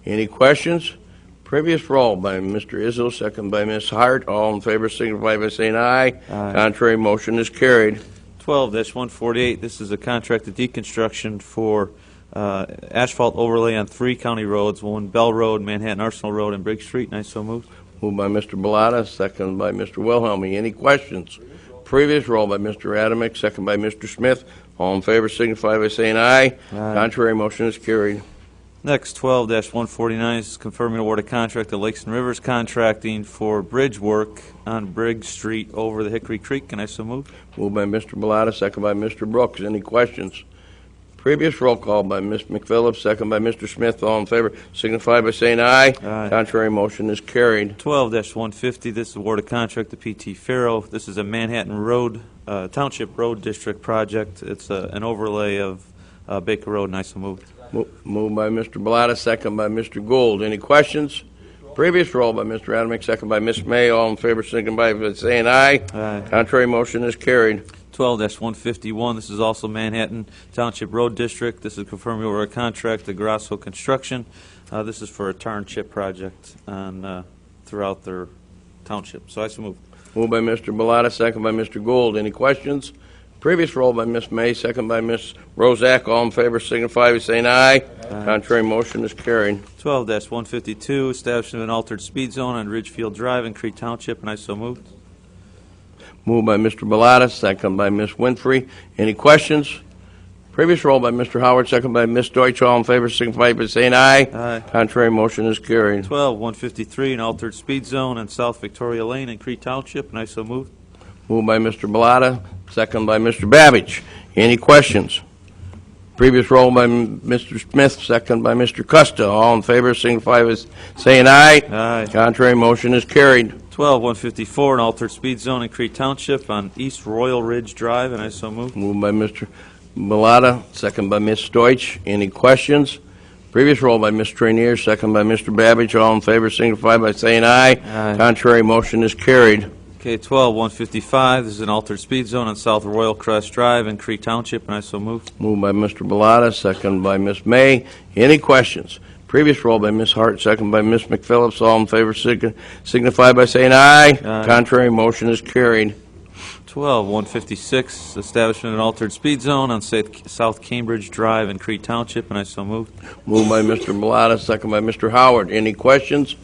Any questions? Previous roll by Mr. Izzo, second by Ms. Hart. All in favor signify by saying aye. Aye. Contrary, motion is carried. 12-148. This is a contract of deconstruction for asphalt overlay on 3 county roads, one Bell Road, Manhattan Arsenal Road, and Briggs Street, and I so moved. Moved by Mr. Bellata, second by Mr. Wilhelmie. Any questions? Previous roll by Mr. Adamick, second by Mr. Smith. All in favor signify by saying aye. Aye. Contrary, motion is carried. Next, 12-149 is confirming award of contract to Lakes and Rivers Contracting for bridge work on Briggs Street over the Hickory Creek, and I so moved. Moved by Mr. Bellata, second by Mr. Brooks. Any questions? Previous roll call by Ms. McPhillips, second by Mr. Smith. All in favor signify by saying aye. Aye. Contrary, motion is carried. 12-150. This is award of contract to P.T. Farrow. This is a Manhattan Road Township Road District project. It's an overlay of Baker Road, and I so moved. Moved by Mr. Bellata, second by Mr. Gould. Any questions? Previous roll by Mr. Adamick, second by Ms. May. All in favor signify by saying aye. Aye. Contrary, motion is carried. 12-151. This is also Manhattan Township Road District. This is confirming over a contract to Grasso Construction. This is for a tar and chip project on throughout their township. So I so move. Moved by Mr. Bellata, second by Mr. Gould. Any questions? Previous roll by Ms. May, second by Ms. Rozak. All in favor signify by saying aye. Aye. Contrary, motion is carried. 12-152. Establishment of an altered speed zone on Ridgefield Drive in Crete Township, and I so moved. Moved by Mr. Bellata, second by Ms. Winfrey. Any questions? Previous roll by Mr. Howard, second by Ms. Deutsch. All in favor signify by saying aye. Aye. Contrary, motion is carried. 12-153. An altered speed zone on South Victoria Lane in Crete Township, and I so moved. Moved by Mr. Bellata, second by Mr. Babbage. Any questions? Previous roll by Mr. Smith, second by Mr. Costa. All in favor signify by saying aye. Aye. Contrary, motion is carried. 12154, an altered speed zone in Crete Township on East Royal Ridge Drive, and I so move. Moved by Mr. Bellotta, second by Ms. Deutsch. Any questions? Previous roll by Ms. Trainier, second by Mr. Babbage. All in favor signify by saying aye. Aye. Contrary, motion is carried. Okay, 12155, this is an altered speed zone on South Royal Crest Drive in Crete Township, and I so move. Moved by Mr. Bellotta, second by Ms. May. Any questions? Previous roll by Ms. Hart, second by Ms. McPhillips. All in favor signify by saying aye. Aye. Contrary, motion is carried. 12156, establishment of an altered speed zone on South Cambridge Drive in Crete Township, and I so move. Moved by Mr. Bellotta, second by Mr. Howard. Any questions?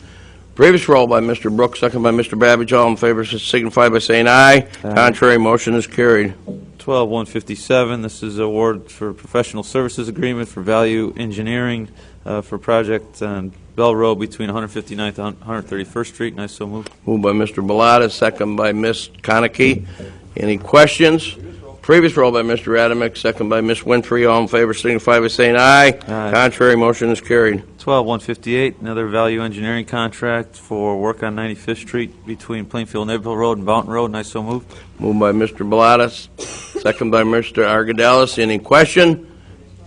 Previous roll by Mr. Brooks, second by Mr. Babbage. All in favor signify by saying aye. Aye. Contrary, motion is carried. 12157, this is award for professional services agreement for value engineering for project on Bell Road between 159th and 131st Street, and I so move. Moved by Mr. Bellotta, second by Ms. Konecki. Any questions? Previous roll by Mr. Adamick, second by Ms. Winfrey. All in favor signify by saying aye. Aye. Contrary, motion is carried. 12158, another value engineering contract for work on 95th Street between Plainfield Naperville Road and Bounton Road, and I so move. Moved by Mr. Bellotta, second by Mr. Argadelis. Any question?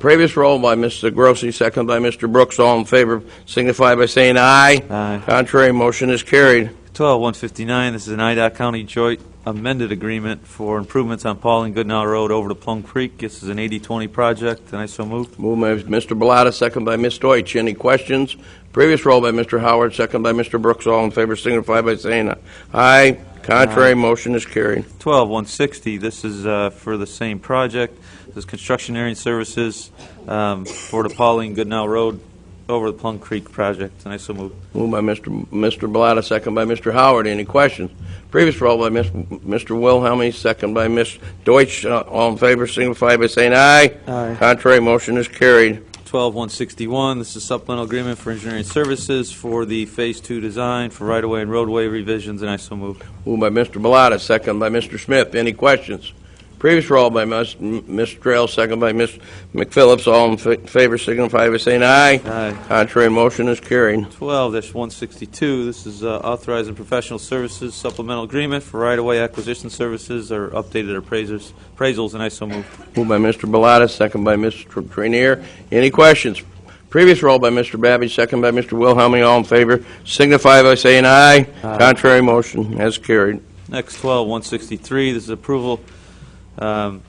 Previous roll by Mr. Grossi, second by Mr. Brooks. All in favor signify by saying aye. Aye. Contrary, motion is carried. 12159, this is an IDOT County joint amended agreement for improvements on Pauling Goodnow Road over to Plum Creek. This is an 80/20 project, and I so move. Moved by Mr. Bellotta, second by Ms. Deutsch. Any questions? Previous roll by Mr. Howard, second by Mr. Brooks. All in favor signify by saying aye. Contrary, motion is carried. 12160, this is for the same project. This is construction area services for the Pauling Goodnow Road over the Plum Creek project, and I so move. Moved by Mr. Bellotta, second by Mr. Howard. Any questions? Previous roll by Mr. Wilhelmy, second by Ms. Deutsch. All in favor signify by saying aye. Aye. Contrary, motion is carried. 12161, this is supplemental agreement for engineering services for the Phase 2 design for right-of-way and roadway revisions, and I so move. Moved by Mr. Bellotta, second by Mr. Smith. Any questions? Previous roll by Ms. Trail, second by Ms. McPhillips. All in favor signify by saying aye. Aye. Contrary, motion is carried. 12162, this is authorizing professional services supplemental agreement for right-of-way acquisition services or updated appraisals, and I so move. Moved by Mr. Bellotta, second by Mr. Trainier. Any questions? Previous roll by Mr. Babbage, second by Mr. Wilhelmy. All in favor signify by saying aye. Aye. Contrary, motion has carried. Next, 12163, this is approval of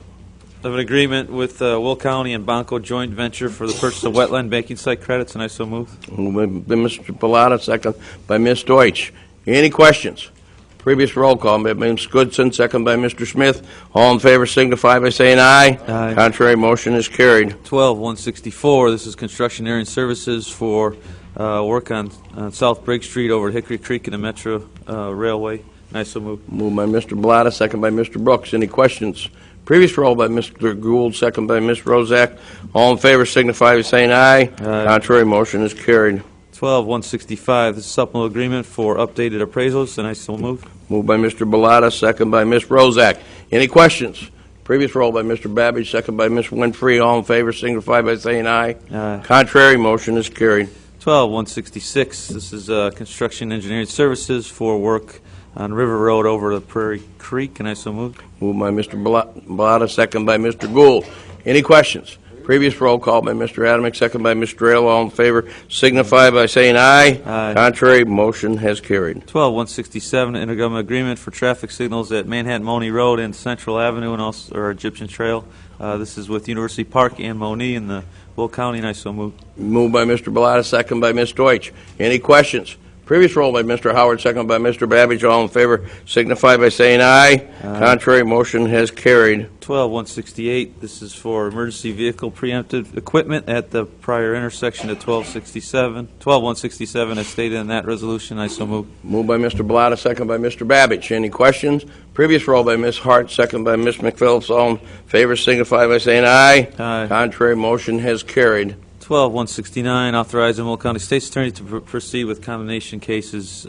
an agreement with Will County and Bonco joint venture for the purchase of wetland banking site credits, and I so move. Moved by Mr. Bellotta, second by Ms. Deutsch. Any questions? Previous roll call by Ms. Goodson, second by Mr. Smith. All in favor signify by saying aye. Aye. Contrary, motion is carried. 12164, this is construction area and services for work on South Briggs Street over Hickory Creek and the Metro Railway, and I so move. Moved by Mr. Bellotta, second by Mr. Brooks. Any questions? Previous roll by Mr. Gould, second by Ms. Rozak. All in favor signify by saying aye. Aye. Contrary, motion is carried. 12165, this is supplemental agreement for updated appraisals, and I so move. Moved by Mr. Bellotta, second by Ms. Rozak. Any questions? Previous roll by Mr. Babbage, second by Ms. Winfrey. All in favor signify by saying aye. Aye. Contrary, motion is carried. 12166, this is construction engineering services for work on River Road over to Prairie Creek, and I so move. Moved by Mr. Bellotta, second by Mr. Gould. Any questions? Previous roll call by Mr. Adamick, second by Mr. Drell. All in favor signify by saying aye. Aye. Contrary, motion has carried. 12167, intergovernmental agreement for traffic signals at Manhattan-Money Road and Central Avenue and also or Egyptian Trail. This is with University Park and Money in the Will County, and I so move. Moved by Mr. Bellotta, second by Ms. Deutsch. Any questions? Previous roll by Mr. Howard, second by Mr. Babbage. All in favor signify by saying aye. Aye. Contrary, motion has carried. 12168, this is for emergency vehicle preemptive equipment at the prior intersection at 12167 as stated in that resolution. I so move. Moved by Mr. Bellotta, second by Mr. Babbage. Any questions? Previous roll by Ms. Hart, second by Ms. McPhillips. All in favor signify by saying aye. Aye. Contrary, motion has carried. 12169, authorizing Will County State's Attorney to proceed with condemnation cases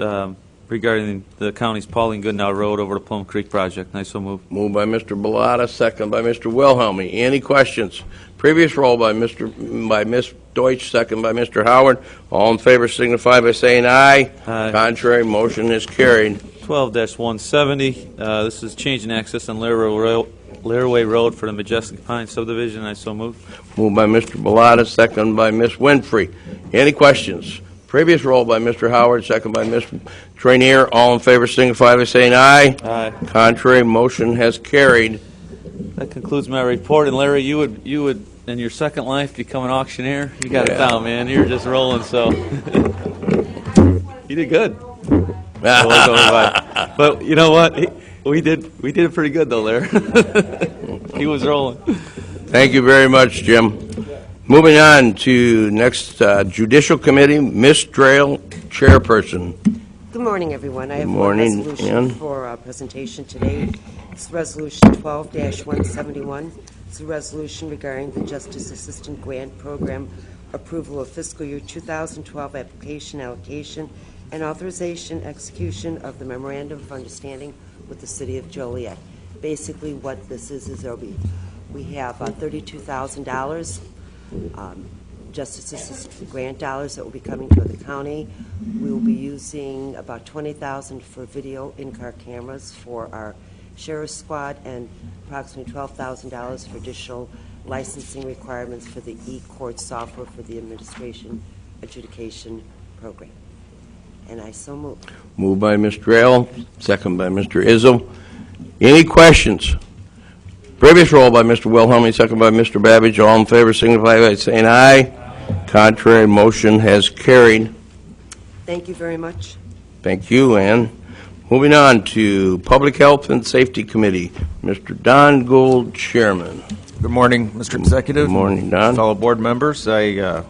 regarding the county's Pauling Goodnow Road over the Plum Creek project. And I so move. Moved by Mr. Bellotta, second by Mr. Wilhelmy. Any questions? Previous roll by Ms. Deutsch, second by Mr. Howard. All in favor signify by saying aye. Aye. Contrary, motion is carried. 12-170, this is change in access on Laraway Road for the Majestic Pines subdivision. I so move. Moved by Mr. Bellotta, second by Ms. Winfrey. Any questions? Previous roll by Mr. Howard, second by Ms. Trainier. All in favor signify by saying aye. Aye. Contrary, motion has carried. That concludes my report. And Larry, you would in your second life become an auctioneer. You got it down, man. You're just rolling. So you did good. But you know what? We did it pretty good though, Larry. He was rolling. Thank you very much, Jim. Moving on to next Judicial Committee, Ms. Drayle, Chairperson. Good morning, everyone. I have Morning, one resolution Ann. for presentation today. It's Resolution 12-171. It's a resolution regarding the Justice Assistant Grant Program, approval of fiscal year 2012 application allocation, and authorization execution of the Memorandum of Understanding with the City of Joliet. Basically, what this is we have $32,000 Justice Assistant grant dollars that will be coming to the county. We will be using about $20,000 for video in-car cameras for our sheriff's squad and approximately $12,000 for additional licensing requirements for the e-court software for the administration adjudication program. And I so move. Moved by Ms. Drayle, second by Mr. Izzo. Any questions? Previous roll by Mr. Wilhelmi, second by Mr. Babbage. All in favor signify by saying aye. Contrary, motion has carried. Thank you very much. Thank you, Ann. Moving on to Public Health and Safety Committee, Mr. Don Gould, Chairman. Good morning, Mr. Executive. Good morning, Don. Fellow board members, I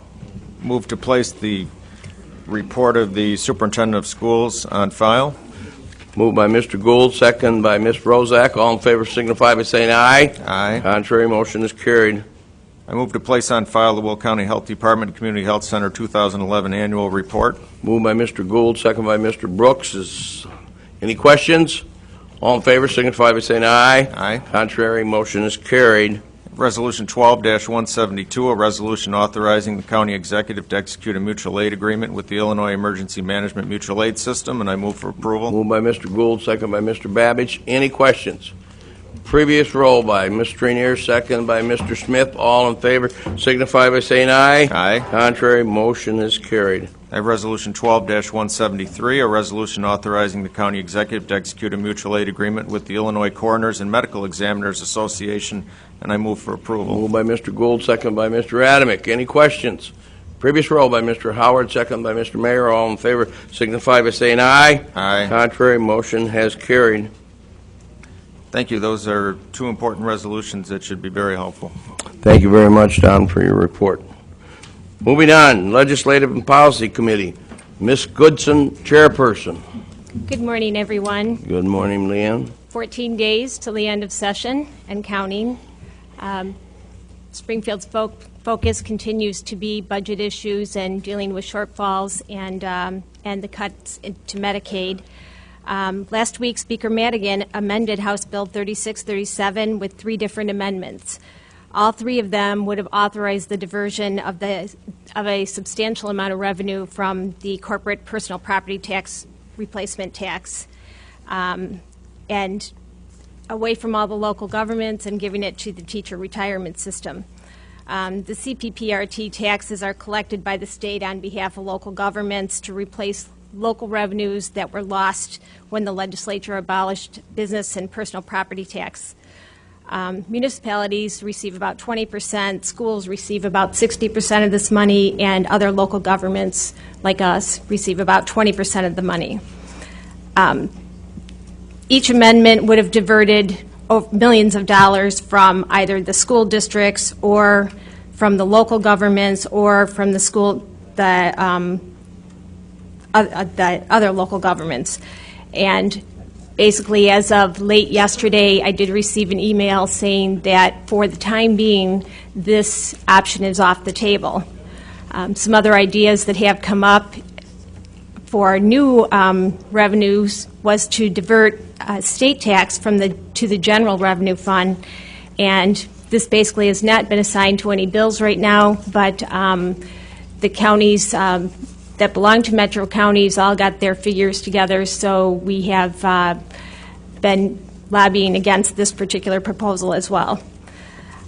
move to place the report of the Superintendent of Schools on file. Moved by Mr. Gould, second by Ms. Rozak. All in favor signify by saying aye. Aye. Contrary, motion is carried. I move to place on file the Will County Health Department Community Health Center 2011 Annual Report. Moved by Mr. Gould, second by Mr. Brooks. Any questions? All in favor signify by saying aye. Aye. Contrary, motion is carried. Resolution 12-172, a resolution authorizing the county executive to execute a mutual aid agreement with the Illinois Emergency Management Mutual Aid System, and I move for approval. Moved by Mr. Gould, second by Mr. Babbage. Any questions? Previous roll by Ms. Trainier, second by Mr. Smith. All in favor signify by saying aye. Aye. Contrary, motion is carried. I have Resolution 12-173, a resolution authorizing the county executive to execute a mutual aid agreement with the Illinois Coroners and Medical Examiners Association, and I move for approval. Moved by Mr. Gould, second by Mr. Adamick. Any questions? Previous roll by Mr. Howard, second by Mr. Mayor. All in favor signify by saying aye. Aye. Contrary, motion has carried. Thank you. Those are two important resolutions that should be very helpful. Thank you very much, Don, for your report. Moving on, Legislative and Policy Committee, Ms. Goodson, Chairperson. Good morning, everyone. Good morning, Leanne. 14 days till the end of session and counting. Springfield's focus continues to be budget issues and dealing with shortfalls and the cuts to Medicaid. Last week, Speaker Madigan amended House Bill 3637 with 3 different amendments. All 3 of them would have authorized the diversion of a substantial amount of revenue from the corporate personal property tax replacement tax and away from all the local governments and giving it to the teacher retirement system. The CPPRT taxes are collected by the state on behalf of local governments to replace local revenues that were lost when the legislature abolished business and personal property tax. Municipalities receive about 20%, schools receive about 60% of this money, and other local governments, like us, receive about 20% of the money. Each amendment would have diverted millions of dollars from either the school districts or from the local governments or from the other local governments. And basically, as of late yesterday, I did receive an email saying that for the time being, this option is off the table. Some other ideas that have come up for new revenues was to divert state tax from to the general revenue fund, and this basically has not been assigned to any bills right now, but the counties that belong to metro counties all got their figures together, so we have been lobbying against this particular proposal as well.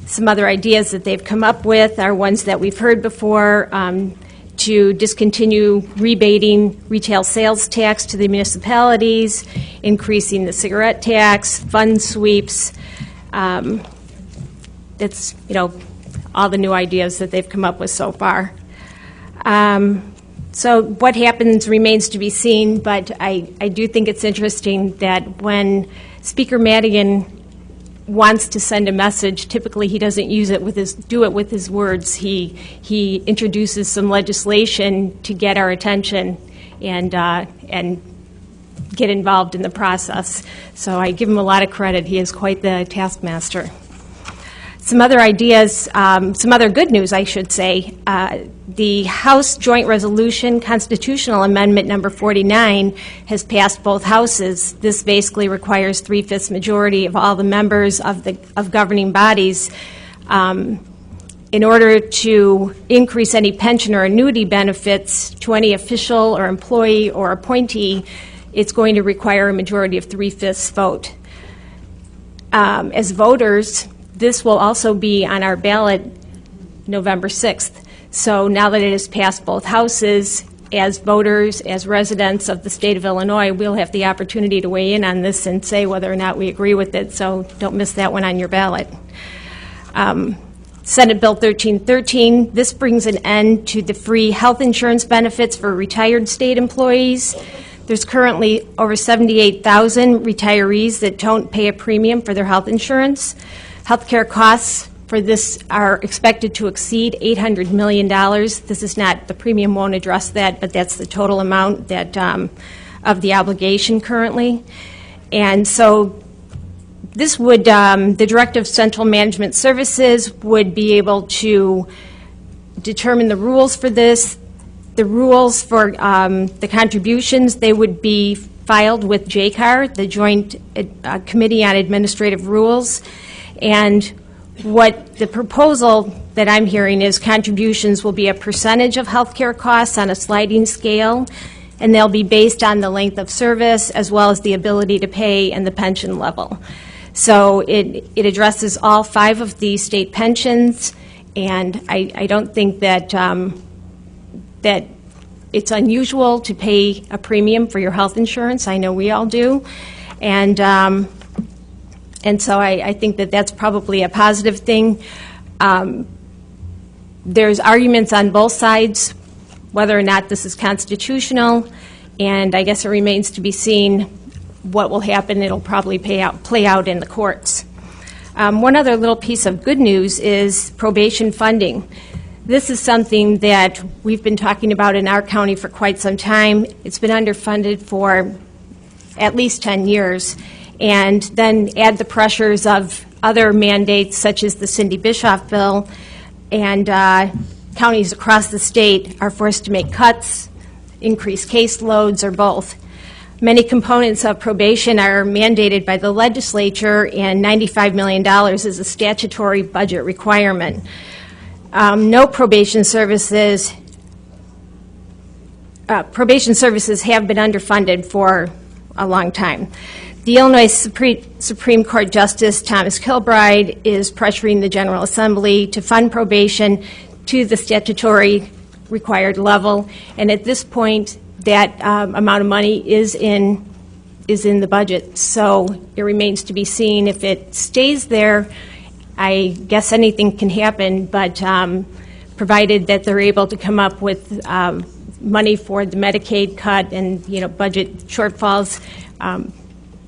Some other ideas that they've come up with are ones that we've heard before, to discontinue rebating retail sales tax to the municipalities, increasing the cigarette tax, fund sweeps. It's, all the new ideas that they've come up with so far. So what happens remains to be seen, but I do think it's interesting that when Speaker Madigan wants to send a message, typically he doesn't do it with his words. He introduces some legislation to get our attention and get involved in the process. So I give him a lot of credit. He is quite the taskmaster. Some other ideas, some other good news, I should say. The House Joint Resolution Constitutional Amendment number 49 has passed both houses. This basically requires 3/5 majority of all the members of governing bodies in order to increase any pension or annuity benefits to any official or employee or appointee. It's going to require a majority of 3/5 vote. As voters, this will also be on our ballot November 6th. So now that it has passed both houses, as voters, as residents of the state of Illinois, we'll have the opportunity to weigh in on this and say whether or not we agree with it. So don't miss that one on your ballot. Senate Bill 1313, this brings an end to the free health insurance benefits for retired state employees. There's currently over 78,000 retirees that don't pay a premium for their health insurance. Healthcare costs for this are expected to exceed $800 million. This is not, the premium won't address that, but that's the total amount that of the obligation currently. And so this would, the Director of Central Management Services would be able to determine the rules for this. The rules for the contributions, they would be filed with JCAR, the Joint Committee on Administrative Rules. And what the proposal that I'm hearing is contributions will be a percentage of health care costs on a sliding scale, and they'll be based on the length of service as well as the ability to pay and the pension level. So it addresses all 5 of the state pensions, and I don't think that that it's unusual to pay a premium for your health insurance. I know we all do. And so I think that that's probably a positive thing. There's arguments on both sides whether or not this is constitutional, and I guess it remains to be seen what will happen. It'll probably play out in the courts. One other little piece of good news is probation funding. This is something that we've been talking about in our county for quite some time. It's been underfunded for at least 10 years. And then add the pressures of other mandates such as the Cindy Bischoff bill, and counties across the state are forced to make cuts, increase caseloads, or both. Many components of probation are mandated by the legislature, and $95 million is a statutory budget requirement. No probation services have been underfunded for a long time. The Illinois Supreme Court Justice Thomas Kilbride is pressuring the General Assembly to fund probation to the statutory required level, and at this point, that amount of money is in the budget. So it remains to be seen if it stays there. I guess anything can happen, but provided that they're able to come up with money for the Medicaid cut and budget shortfalls.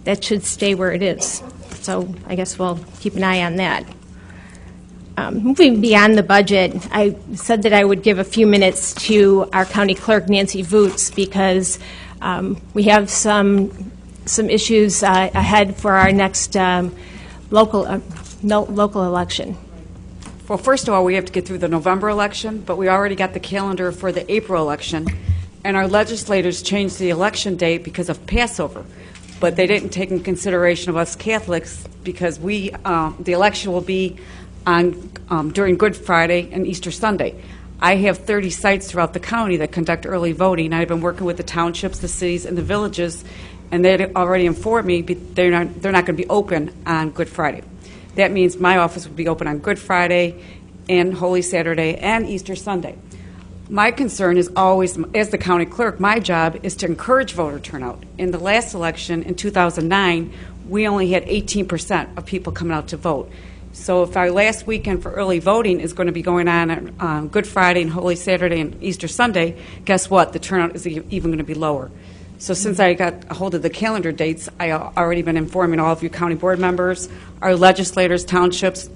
That should stay where it is. So I guess we'll keep an eye on that. Moving beyond the budget, I said that I would give a few minutes to our county clerk, Nancy Voots, because we have some issues ahead for our next local election. Well, first of all, we have to get through the November election, but we already got the calendar for the April election, and our legislators changed the election date because of Passover. But they didn't take in consideration of us Catholics because the election will be on during Good Friday and Easter Sunday. I have 30 sites throughout the county that conduct early voting. I've been working with the townships, the cities, and the villages, and they already informed me they're not going to be open on Good Friday. That means my office would be open on Good Friday and Holy Saturday and Easter Sunday. My concern is always, as the county clerk, my job is to encourage voter turnout. In the last election in 2009, we only had 18% of people coming out to vote. So if our last weekend for early voting is going to be going on Good Friday and Holy Saturday and Easter Sunday, guess what? The turnout is even going to be lower. So since I got a hold of the calendar dates, I already been informing all of you county board members, our legislators, townships,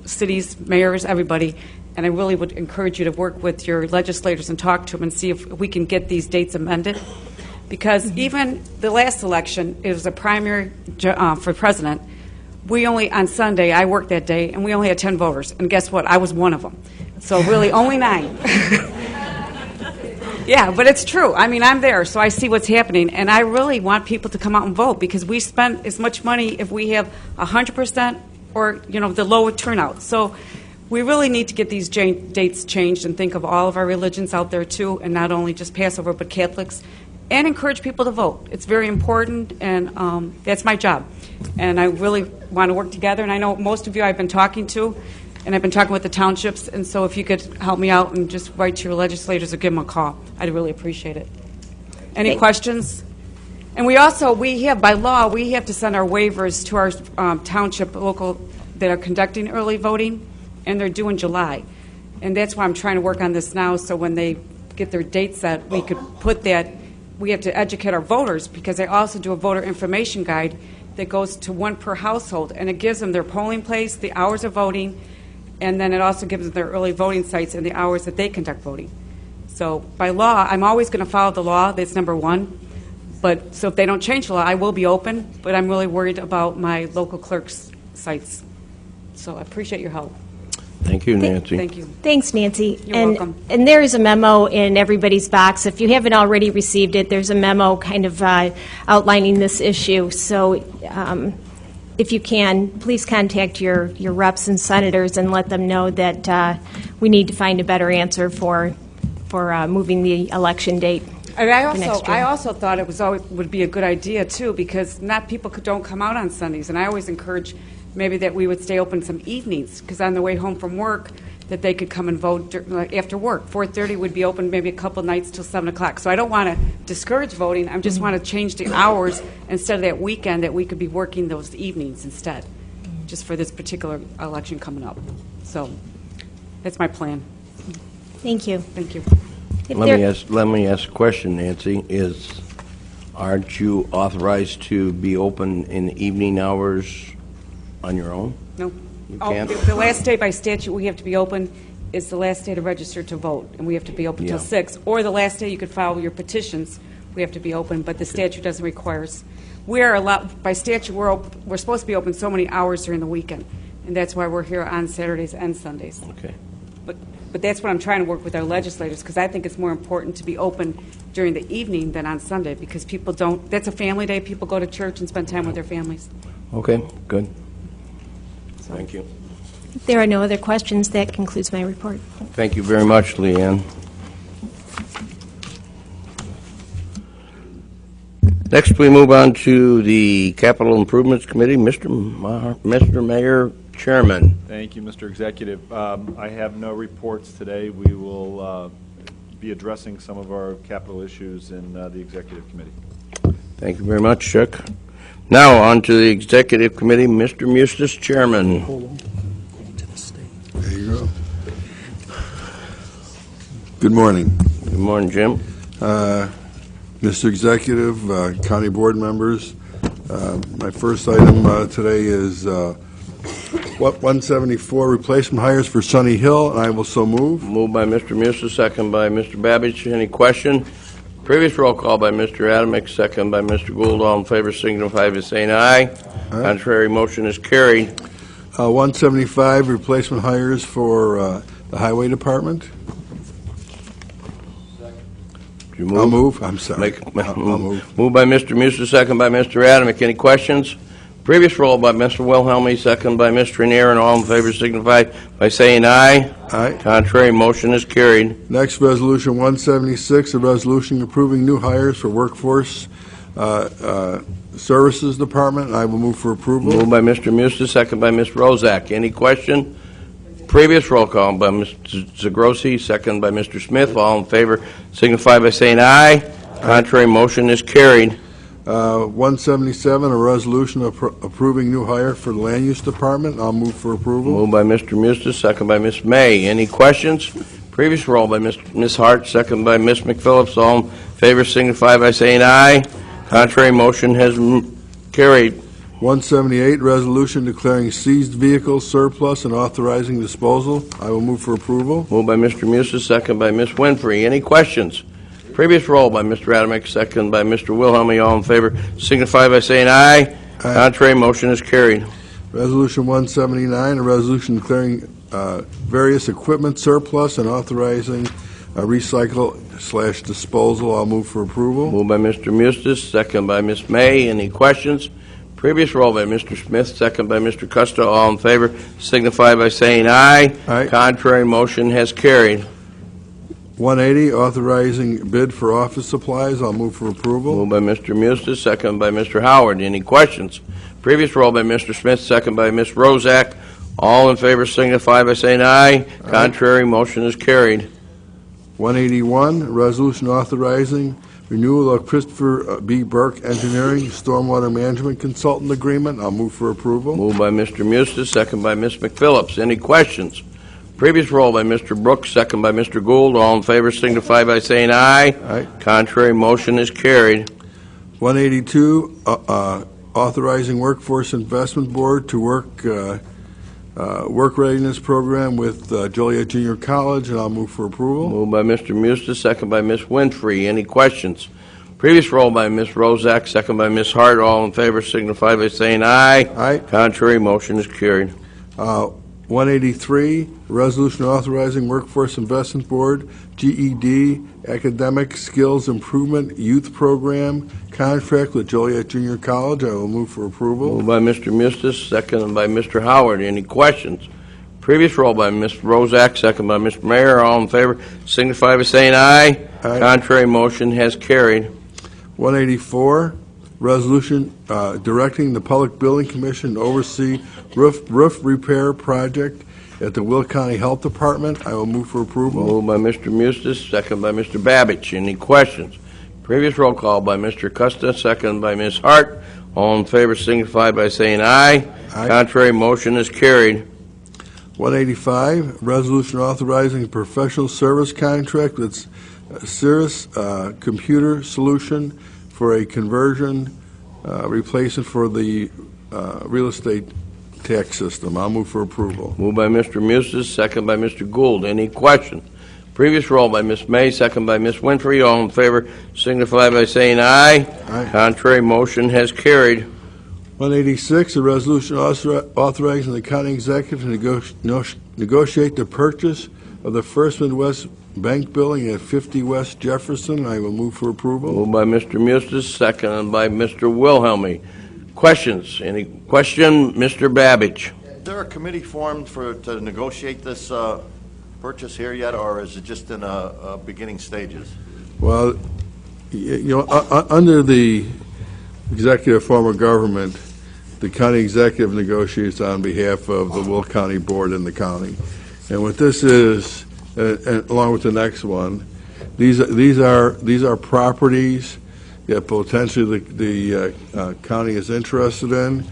cities, mayors, everybody, and I really would encourage you to work with your legislators and talk to them and see if we can get these dates amended. Because even the last election, it was a primary for president. We only, on Sunday, I worked that day, and we only had 10 voters. And guess what? I was one of them. So really, only 9. Yeah, but it's true. I mean, I'm there, so I see what's happening. And I really want people to come out and vote because we spend as much money if we have 100% or, the lower turnout. So we really need to get these dates changed and think of all of our religions out there, too, and not only just Passover, but Catholics, and encourage people to vote. It's very important, and that's my job. And I really want to work together, and I know most of you I've been talking to, and I've been talking with the townships, and so if you could help me out and just write to your legislators or give them a call, I'd really appreciate it. Any questions? And we have, by law, we have to send our waivers to our township local that are conducting early voting, and they're due in July. And that's why I'm trying to work on this now, so when they get their date set, we could put that. We have to educate our voters because I also do a voter information guide that goes to one per household, and it gives them their polling place, the hours of voting, and then it also gives them their early voting sites and the hours that they conduct voting. So by law, I'm always going to follow the law. That's number one. But so if they don't change the law, I will be open, but I'm really worried about my local clerk's sites. So I appreciate your help. Thank you, Nancy. Thank you. Thanks, Nancy. You're welcome. And there is a memo in everybody's box. If you haven't already received it, there's a memo kind of outlining this issue. So if you can, please contact your reps and senators and let them know that we need to find a better answer for moving the election date. And I also thought it would be a good idea, too, because not people don't come out on Sundays. And I always encourage maybe that we would stay open some evenings, because on the way home from work, that they could come and vote after work. 4:30 would be open maybe a couple nights till 7 o'clock. So I don't want to discourage voting. I just want to change the hours instead of that weekend, that we could be working those evenings instead, just for this particular election coming up. So that's my plan. Thank you. Thank you. Let me ask a question, Nancy. Aren't you authorized to be open in the evening hours on your own? No. You can't? The last day by statute we have to be open is the last day to register to vote, and we have to be open till 6. Or the last day you could file your petitions, we have to be open, but the statute doesn't require us. We are allowed, by statute, we're supposed to be open so many hours during the weekend, and that's why we're here on Saturdays and Sundays. Okay. But that's what I'm trying to work with our legislators, because I think it's more important to be open during the evening than on Sunday, because people don't, that's a family day, people go to church and spend time with their families. Okay, good. Thank you. If there are no other questions, that concludes my report. Thank you very much, Leanne. Next, we move on to the Capital Improvements Committee. Mr. Mayor, Chairman. Thank you, Mr. Executive. I have no reports today. We will be addressing some of our capital issues in the Executive Committee. Thank you very much, Chuck. Now, on to the Executive Committee. Mr. Mustis, Chairman. There you go. Good morning. Good morning, Jim. Mr. Executive, County Board members, my first item today is 174 replacement hires for Sunny Hill, and I will so move. Moved by Mr. Mustis, second by Mr. Babbage. Any question? Previous roll call by Mr. Adamick, second by Mr. Gould. All in favor signify by saying aye. Contrary motion is carried. 175 replacement hires for the Highway Department. You move? I'll move. I'm sorry. I'll move. Moved by Mr. Mustis, second by Mr. Adamick. Any questions? Previous roll by Mr. Wilhelmy, second by Mr. Neer, all in favor signify by saying aye. Aye. Contrary, motion is carried. Next, Resolution 176, a resolution approving new hires for Workforce Services Department. I will move for approval. Moved by Mr. Musta, second by Ms. Rozak. Any question? Previous roll call by Mr. Zagrosi, second by Mr. Smith. All in favor signify by saying aye. Contrary, motion is carried. 177, a resolution approving new hire for the Land Use Department. I'll move for approval. Moved by Mr. Musta, second by Ms. May. Any questions? Previous roll by Ms. Hart, second by Ms. McPhillips. All in favor signify by saying aye. Contrary, motion has carried. 178, resolution declaring seized vehicles surplus and authorizing disposal. I will move for approval. Moved by Mr. Musa, second by Ms. Winfrey. Any questions? Previous roll by Mr. Adamick, second by Mr. Wilhelmy. All in favor signify by saying aye. Aye. Contrary, motion is carried. Resolution 179, a resolution declaring various equipment surplus and authorizing recycle/disposal. I'll move for approval. Moved by Mr. Mustis, second by Ms. May. Any questions? Previous roll by Mr. Smith, second by Mr. Costa. All in favor signify by saying aye. Aye. Contrary, motion has carried. 180, authorizing bid for office supplies. I'll move for approval. Moved by Mr. Mustis, second by Mr. Howard. Any questions? Previous roll by Mr. Smith, second by Ms. Rozak. All in favor signify by saying aye. Contrary, motion is carried. 181, resolution authorizing renewal of Christopher B. Burke Engineering Stormwater Management Consultant Agreement. I'll move for approval. Moved by Mr. Mustis, second by Ms. McPhillips. Any questions? Previous roll by Mr. Brooks, second by Mr. Gould. All in favor signify by saying aye. Aye. Contrary, motion is carried. 182, authorizing Workforce Investment Board to work readiness program with Joliet Junior College, and I'll move for approval. Moved by Mr. Mustis, second by Ms. Winfrey. Any questions? Previous roll by Ms. Rozak, second by Ms. Hart. All in favor signify by saying aye. Aye. Contrary, motion is carried. 183, resolution authorizing Workforce Investment Board, GED, Academic Skills Improvement Youth Program, contract with Joliet Junior College. I will move for approval. Moved by Mr. Mustis, second by Mr. Howard. Any questions? Previous roll by Ms. Rozak, second by Mr. Mayor. All in favor signify by saying aye. Aye. Contrary, motion has carried. 184, resolution directing the Public Building Commission to oversee roof repair project at the Will County Health Department. I will move for approval. Moved by Mr. Mustis, second by Mr. Babich. Any questions? Previous roll call by Mr. Costa, second by Ms. Hart. All in favor signify by saying aye. Aye. Contrary, motion is carried. 185, resolution authorizing a professional service contract with Cirrus Computer Solution for a conversion replacement for the real estate tax system. I'll move for approval. Moved by Mr. Mustis, second by Mr. Gould. Any questions? Previous roll by Ms. May, second by Ms. Winfrey. All in favor signify by saying aye. Aye. Contrary, motion has carried. 186, a resolution authorizing the county executive to negotiate the purchase of the First Midwest Bank building at 50 West Jefferson. I will move for approval. Moved by Mr. Mustis, second by Mr. Wilhelmy. Questions? Any question? Mr. Babich. Is there a committee formed to negotiate this purchase here yet, or is it just in beginning stages? Well, under the executive form of government, the county executive negotiates on behalf of the Will County Board and the county. And what this is, along with the next one, these are properties that potentially the county is interested in.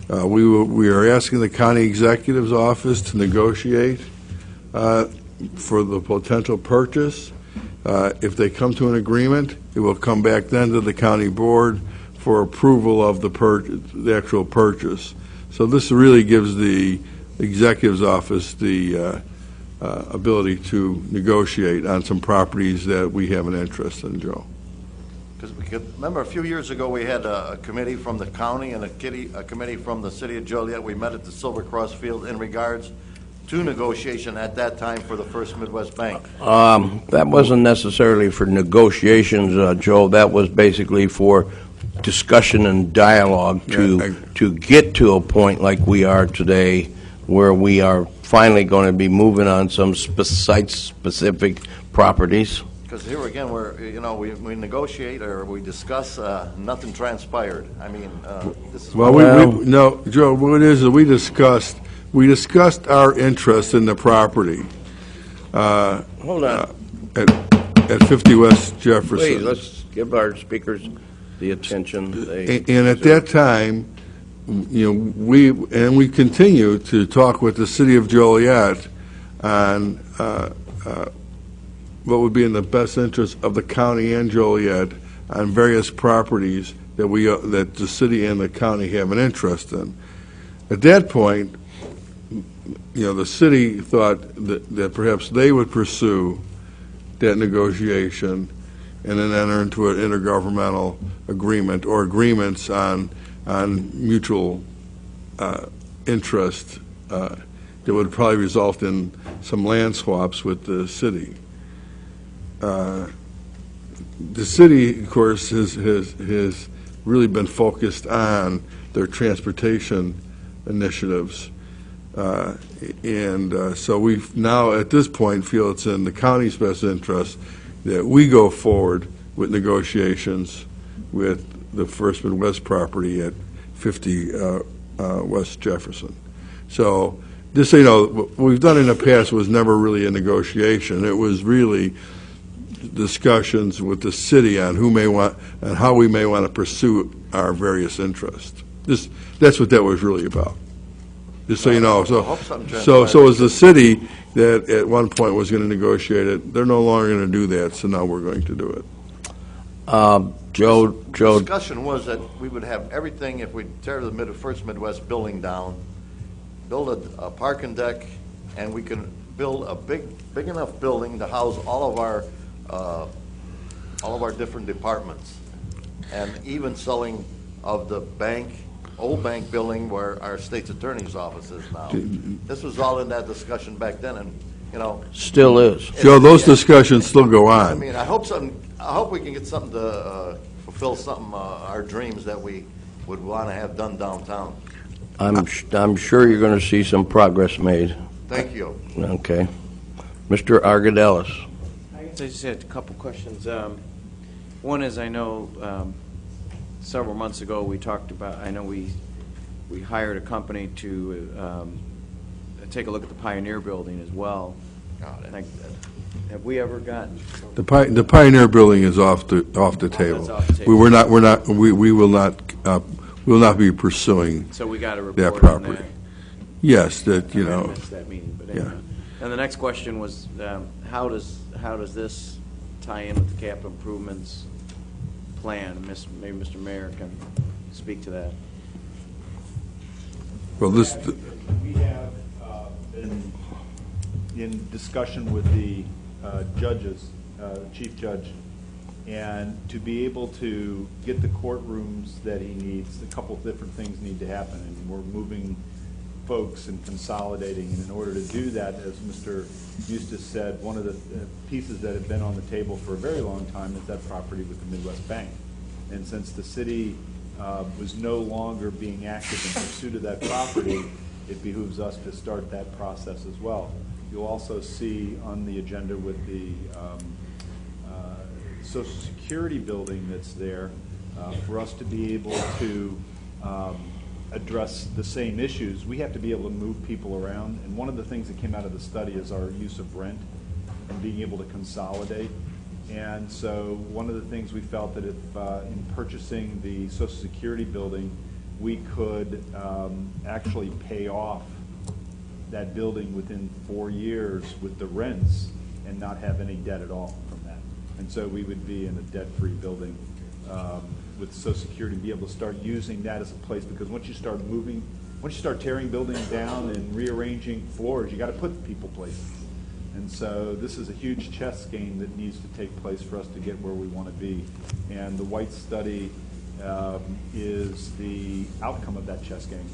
We are asking the county executive's office to negotiate for the potential purchase. If they come to an agreement, it will come back then to the county board for approval of the actual purchase. So this really gives the executive's office the ability to negotiate on some properties that we have an interest in, Joe. Because we could remember a few years ago we had a committee from the county and a committee from the city of Joliet. We met at the Silver Cross Field in regards to negotiation at that time for the First Midwest Bank. That wasn't necessarily for negotiations, Joe. That was basically for discussion and dialogue to get to a point like we are today, where we are finally going to be moving on some site-specific properties. Because here again, we negotiate or we discuss, nothing transpired. I mean, this is. Well, no, Joe, what it is we discussed our interest in the property. Hold on. At 50 West Jefferson. Please, let's give our speakers the attention they And at that time, we continue to talk with the city of Joliet on what would be in the best interest of the county and Joliet on various properties that the city and the county have an interest in. At that point, the city thought that perhaps they would pursue that negotiation and then enter into an intergovernmental agreement or agreements on mutual interest that would probably result in some land swaps with the city. The city, of course, has really been focused on their transportation initiatives. So we now, at this point, feel it's in the county's best interest that we go forward with negotiations with the First Midwest property at 50 West Jefferson. So just so you know, what we've done in the past was never really a negotiation. It was really discussions with the city on who may want and how we may want to pursue our various interests. That's what that was really about. Just so you know, so as the city that at one point was going to negotiate it, they're no longer going to do that. So now we're going to do it. Joe. The discussion was that we would have everything if we tear the First Midwest building down, build a parking deck, and we can build a big enough building to house all of our different departments, and even selling of the old bank building where our state's attorney's office is now. This was all in that discussion back then, and still is. Joe, those discussions still go on. I mean, I hope we can get something to fulfill our dreams that we would want to have done downtown. I'm sure you're going to see some progress made. Thank you. Okay. Mr. Argadelis. I just had a couple questions. One is, I know several months ago we talked about, I know we hired a company to take a look at the Pioneer Building as well. Have we ever gotten? The Pioneer Building is off the table. Off the table. We will not be pursuing So we got a report that property. on that. Yes, I missed that meeting, but anyway. And the next question was, how does this tie in with the capital improvements plan? Maybe Mr. Mayor can speak to that. Well, this. We have been in discussion with the judges, chief judge, and to be able to get the courtrooms that he needs, a couple of different things need to happen, and we're moving folks and consolidating. And in order to do that, as Mr. Eustace said, one of the pieces that have been on the table for a very long time is that property with the Midwest Bank. And since the city was no longer being active in pursuit of that property, it behooves us to start that process as well. You'll also see on the agenda with the Social Security building that's there, for us to be able to address the same issues, we have to be able to move people around. And one of the things that came out of the study is our use of rent and being able to consolidate. And so one of the things we felt that if in purchasing the Social Security building, we could actually pay off that building within 4 years with the rents and not have any debt at all from that. And so we would be in a debt-free building with Social Security, be able to start using that as a place, because once you start tearing buildings down and rearranging floors, you got to put people places. And so this is a huge chess game that needs to take place for us to get where we want to be. And the White study is the outcome of that chess game.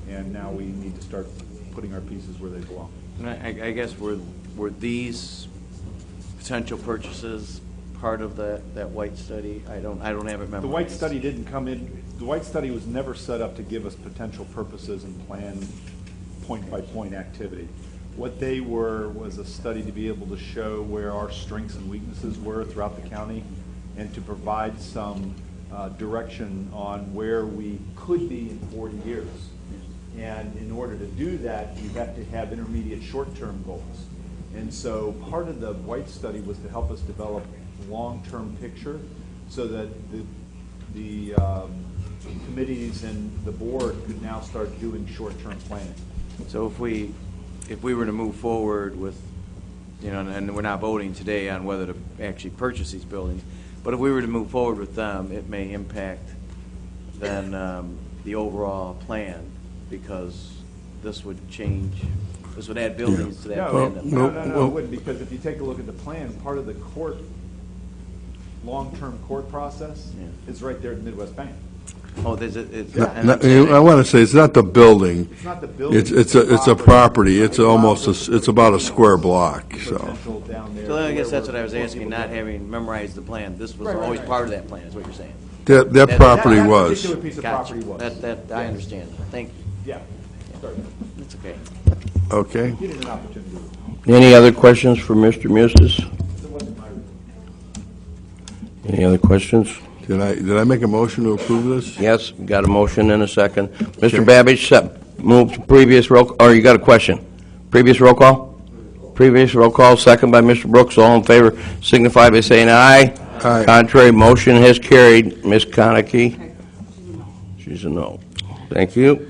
And now we need to start putting our pieces where they belong. And I guess were these potential purchases part of that White study? I don't have it memorized. The White study didn't come in, the White study was never set up to give us potential purposes and plan point-by-point activity. What they were was a study to be able to show where our strengths and weaknesses were throughout the county and to provide some direction on where we could be in 40 years. And in order to do that, you have to have intermediate short-term goals. And so part of the White study was to help us develop a long-term picture so that the committees and the board could now start doing short-term planning. So if we were to move forward with, and we're not voting today on whether to actually purchase these buildings, but if we were to move forward with them, it may impact then the overall plan, because this would add buildings to that plan. No, it wouldn't, because if you take a look at the plan, part of the long-term court process is right there at Midwest Bank. Oh, I want to say, it's not the building. It's not the building. It's a property. It's it's about a square block, so. So I guess that's what I was asking, not having memorized the plan. This was always part of that plan, is what you're saying. That property was. That particular piece of Gotcha. property was. That I understand. Thank you. Yeah. That's okay. Okay. Give it an opportunity. Any other questions for Mr. Mustis? Any other questions? Did I make a motion to approve this? Yes, got a motion and a second. Mr. Babbage, move to previous roll, or you got a question? Previous roll call? Previous roll call, second by Mr. Brooks. All in favor signify by saying aye. Aye. Contrary, motion has carried. Ms. Konecki? She's a no. Thank you.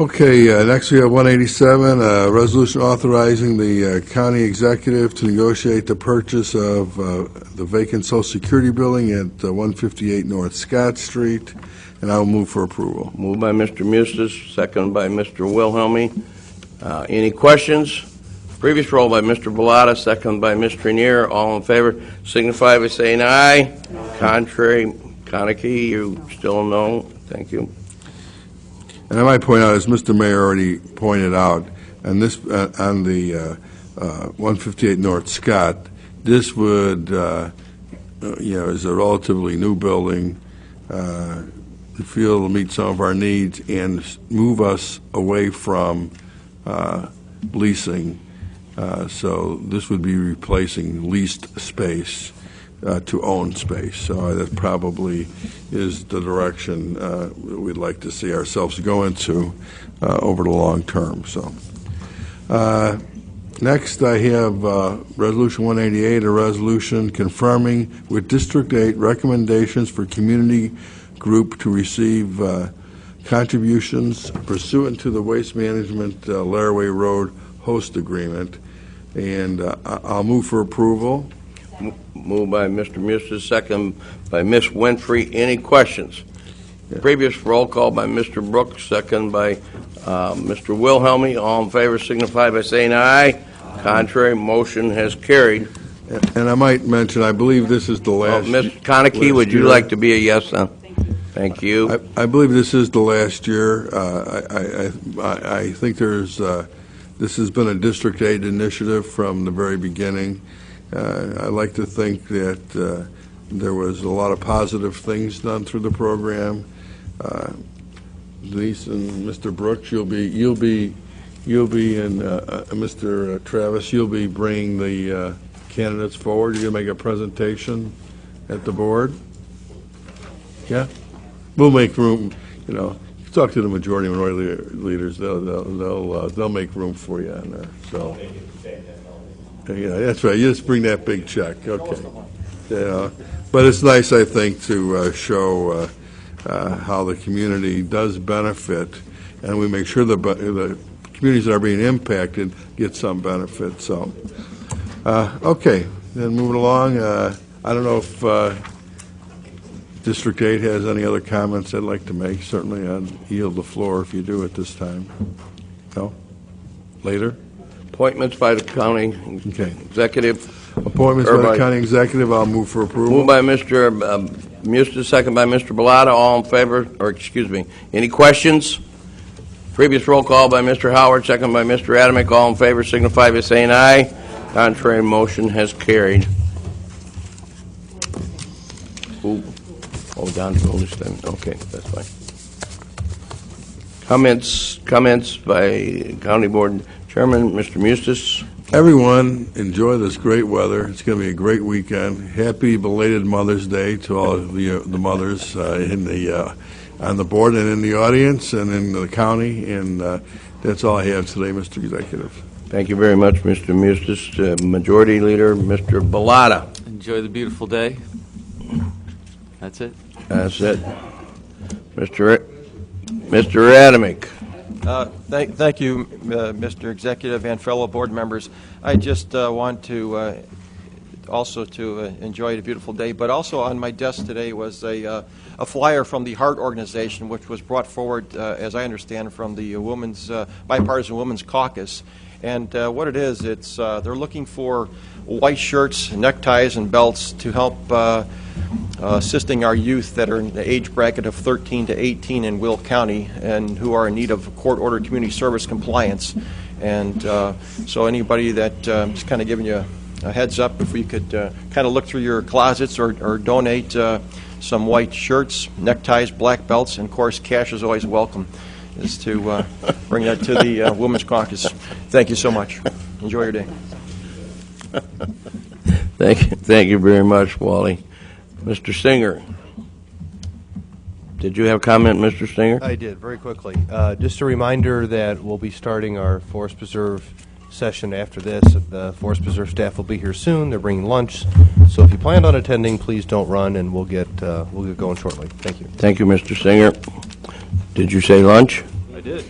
Okay, next we have 187, a resolution authorizing the county executive to negotiate the purchase of the vacant Social Security building at 158 North Scott Street, and I will move for approval. Moved by Mr. Mustis, second by Mr. Wilhelmy. Any questions? Previous roll by Mr. Bellotta, second by Ms. Trenier. All in favor signify by saying aye. Contrary, Konecki, you still no. Thank you. And I might point out, as Mr. Mayor already pointed out, and this on the 158 North Scott, this would, is a relatively new building. We feel it'll meet some of our needs and move us away from leasing. So this would be replacing leased space to own space. So that probably is the direction we'd like to see ourselves go into over the long term. So next I have Resolution 188, a resolution confirming with District 8 recommendations for community group to receive contributions pursuant to the Waste Management Laraway Road host agreement. And I'll move for approval. Moved by Mr. Mustis, second by Ms. Winfrey. Any questions? Previous roll call by Mr. Brooks, second by Mr. Wilhelmy. All in favor signify by saying aye. Contrary, motion has carried. And I might mention, I believe this is the last. Ms. Konecki, would you like to be a yes then? Thank you. I believe this is the last year. I think this has been a District 8 initiative from the very beginning. I like to think that there was a lot of positive things done through the program. Denise and Mr. Brooks, you'll be, and Mr. Travis, you'll be bringing the candidates forward. You're going to make a presentation at the board. Yeah, we'll make room. Talk to the majority minority leaders. They'll make room for you on there. So. Yeah, that's right. You just bring that big check. Okay. But it's nice, I think, to show how the community does benefit, and we make sure the communities that are being impacted get some benefit. So, okay. Then moving along, I don't know if District 8 has any other comments I'd like to make. Certainly, I'd yield the floor if you do at this time. No? Later? Appointments by the county executive. Appointments by the county executive. I'll move for approval. Moved by Mr. Mustis, second by Mr. Bellotta. All in favor, any questions? Previous roll call by Mr. Howard, second by Mr. Adamick. All in favor signify by saying aye. Contrary, motion has carried. Who? Oh, Don Goldstein. Okay, that's fine. Comments by County Board Chairman, Mr. Mustis. Everyone, enjoy this great weather. It's going to be a great weekend. Happy belated Mother's Day to all of the mothers on the board and in the audience and in the county. And that's all I have today, Mr. Executive. Thank you very much, Mr. Mustis. Majority Leader, Mr. Bellotta. Enjoy the beautiful day. That's it. That's it. Mr. Adamick. Thank you, Mr. Executive and fellow board members. I just want to also to enjoy the beautiful day, but also on my desk today was a flyer from the Heart Organization, which was brought forward, as I understand, from the Bipartisan Women's Caucus. And what it is, it's they're looking for white shirts, neckties, and belts to help assisting our youth that are in the age bracket of 13 to 18 in Will County and who are in need of court-ordered community service compliance. And so anybody that, just kind of giving you a heads up, if we could kind of look through your closets or donate some white shirts, neckties, black belts, and of course cash is always welcome, is to bring that to the Women's Caucus. Thank you so much. Enjoy your day. Thank you very much, Wally. Mr. Singer. Did you have a comment, Mr. Singer? I did, very quickly. Just a reminder that we'll be starting our Forest Preserve session after this. The Forest Preserve staff will be here soon. They're bringing lunch. So if you planned on attending, please don't run, and we'll get going shortly. Thank you. Thank you, Mr. Singer. Did you say lunch? I did.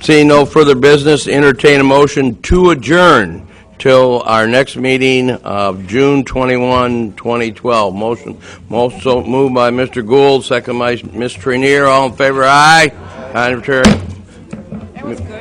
Seeing no further business, entertain a motion to adjourn till our next meeting of June 21, 2012. Motion moved by Mr. Gould, second by Ms. Trenier. All in favor, aye. Item carried. That was good.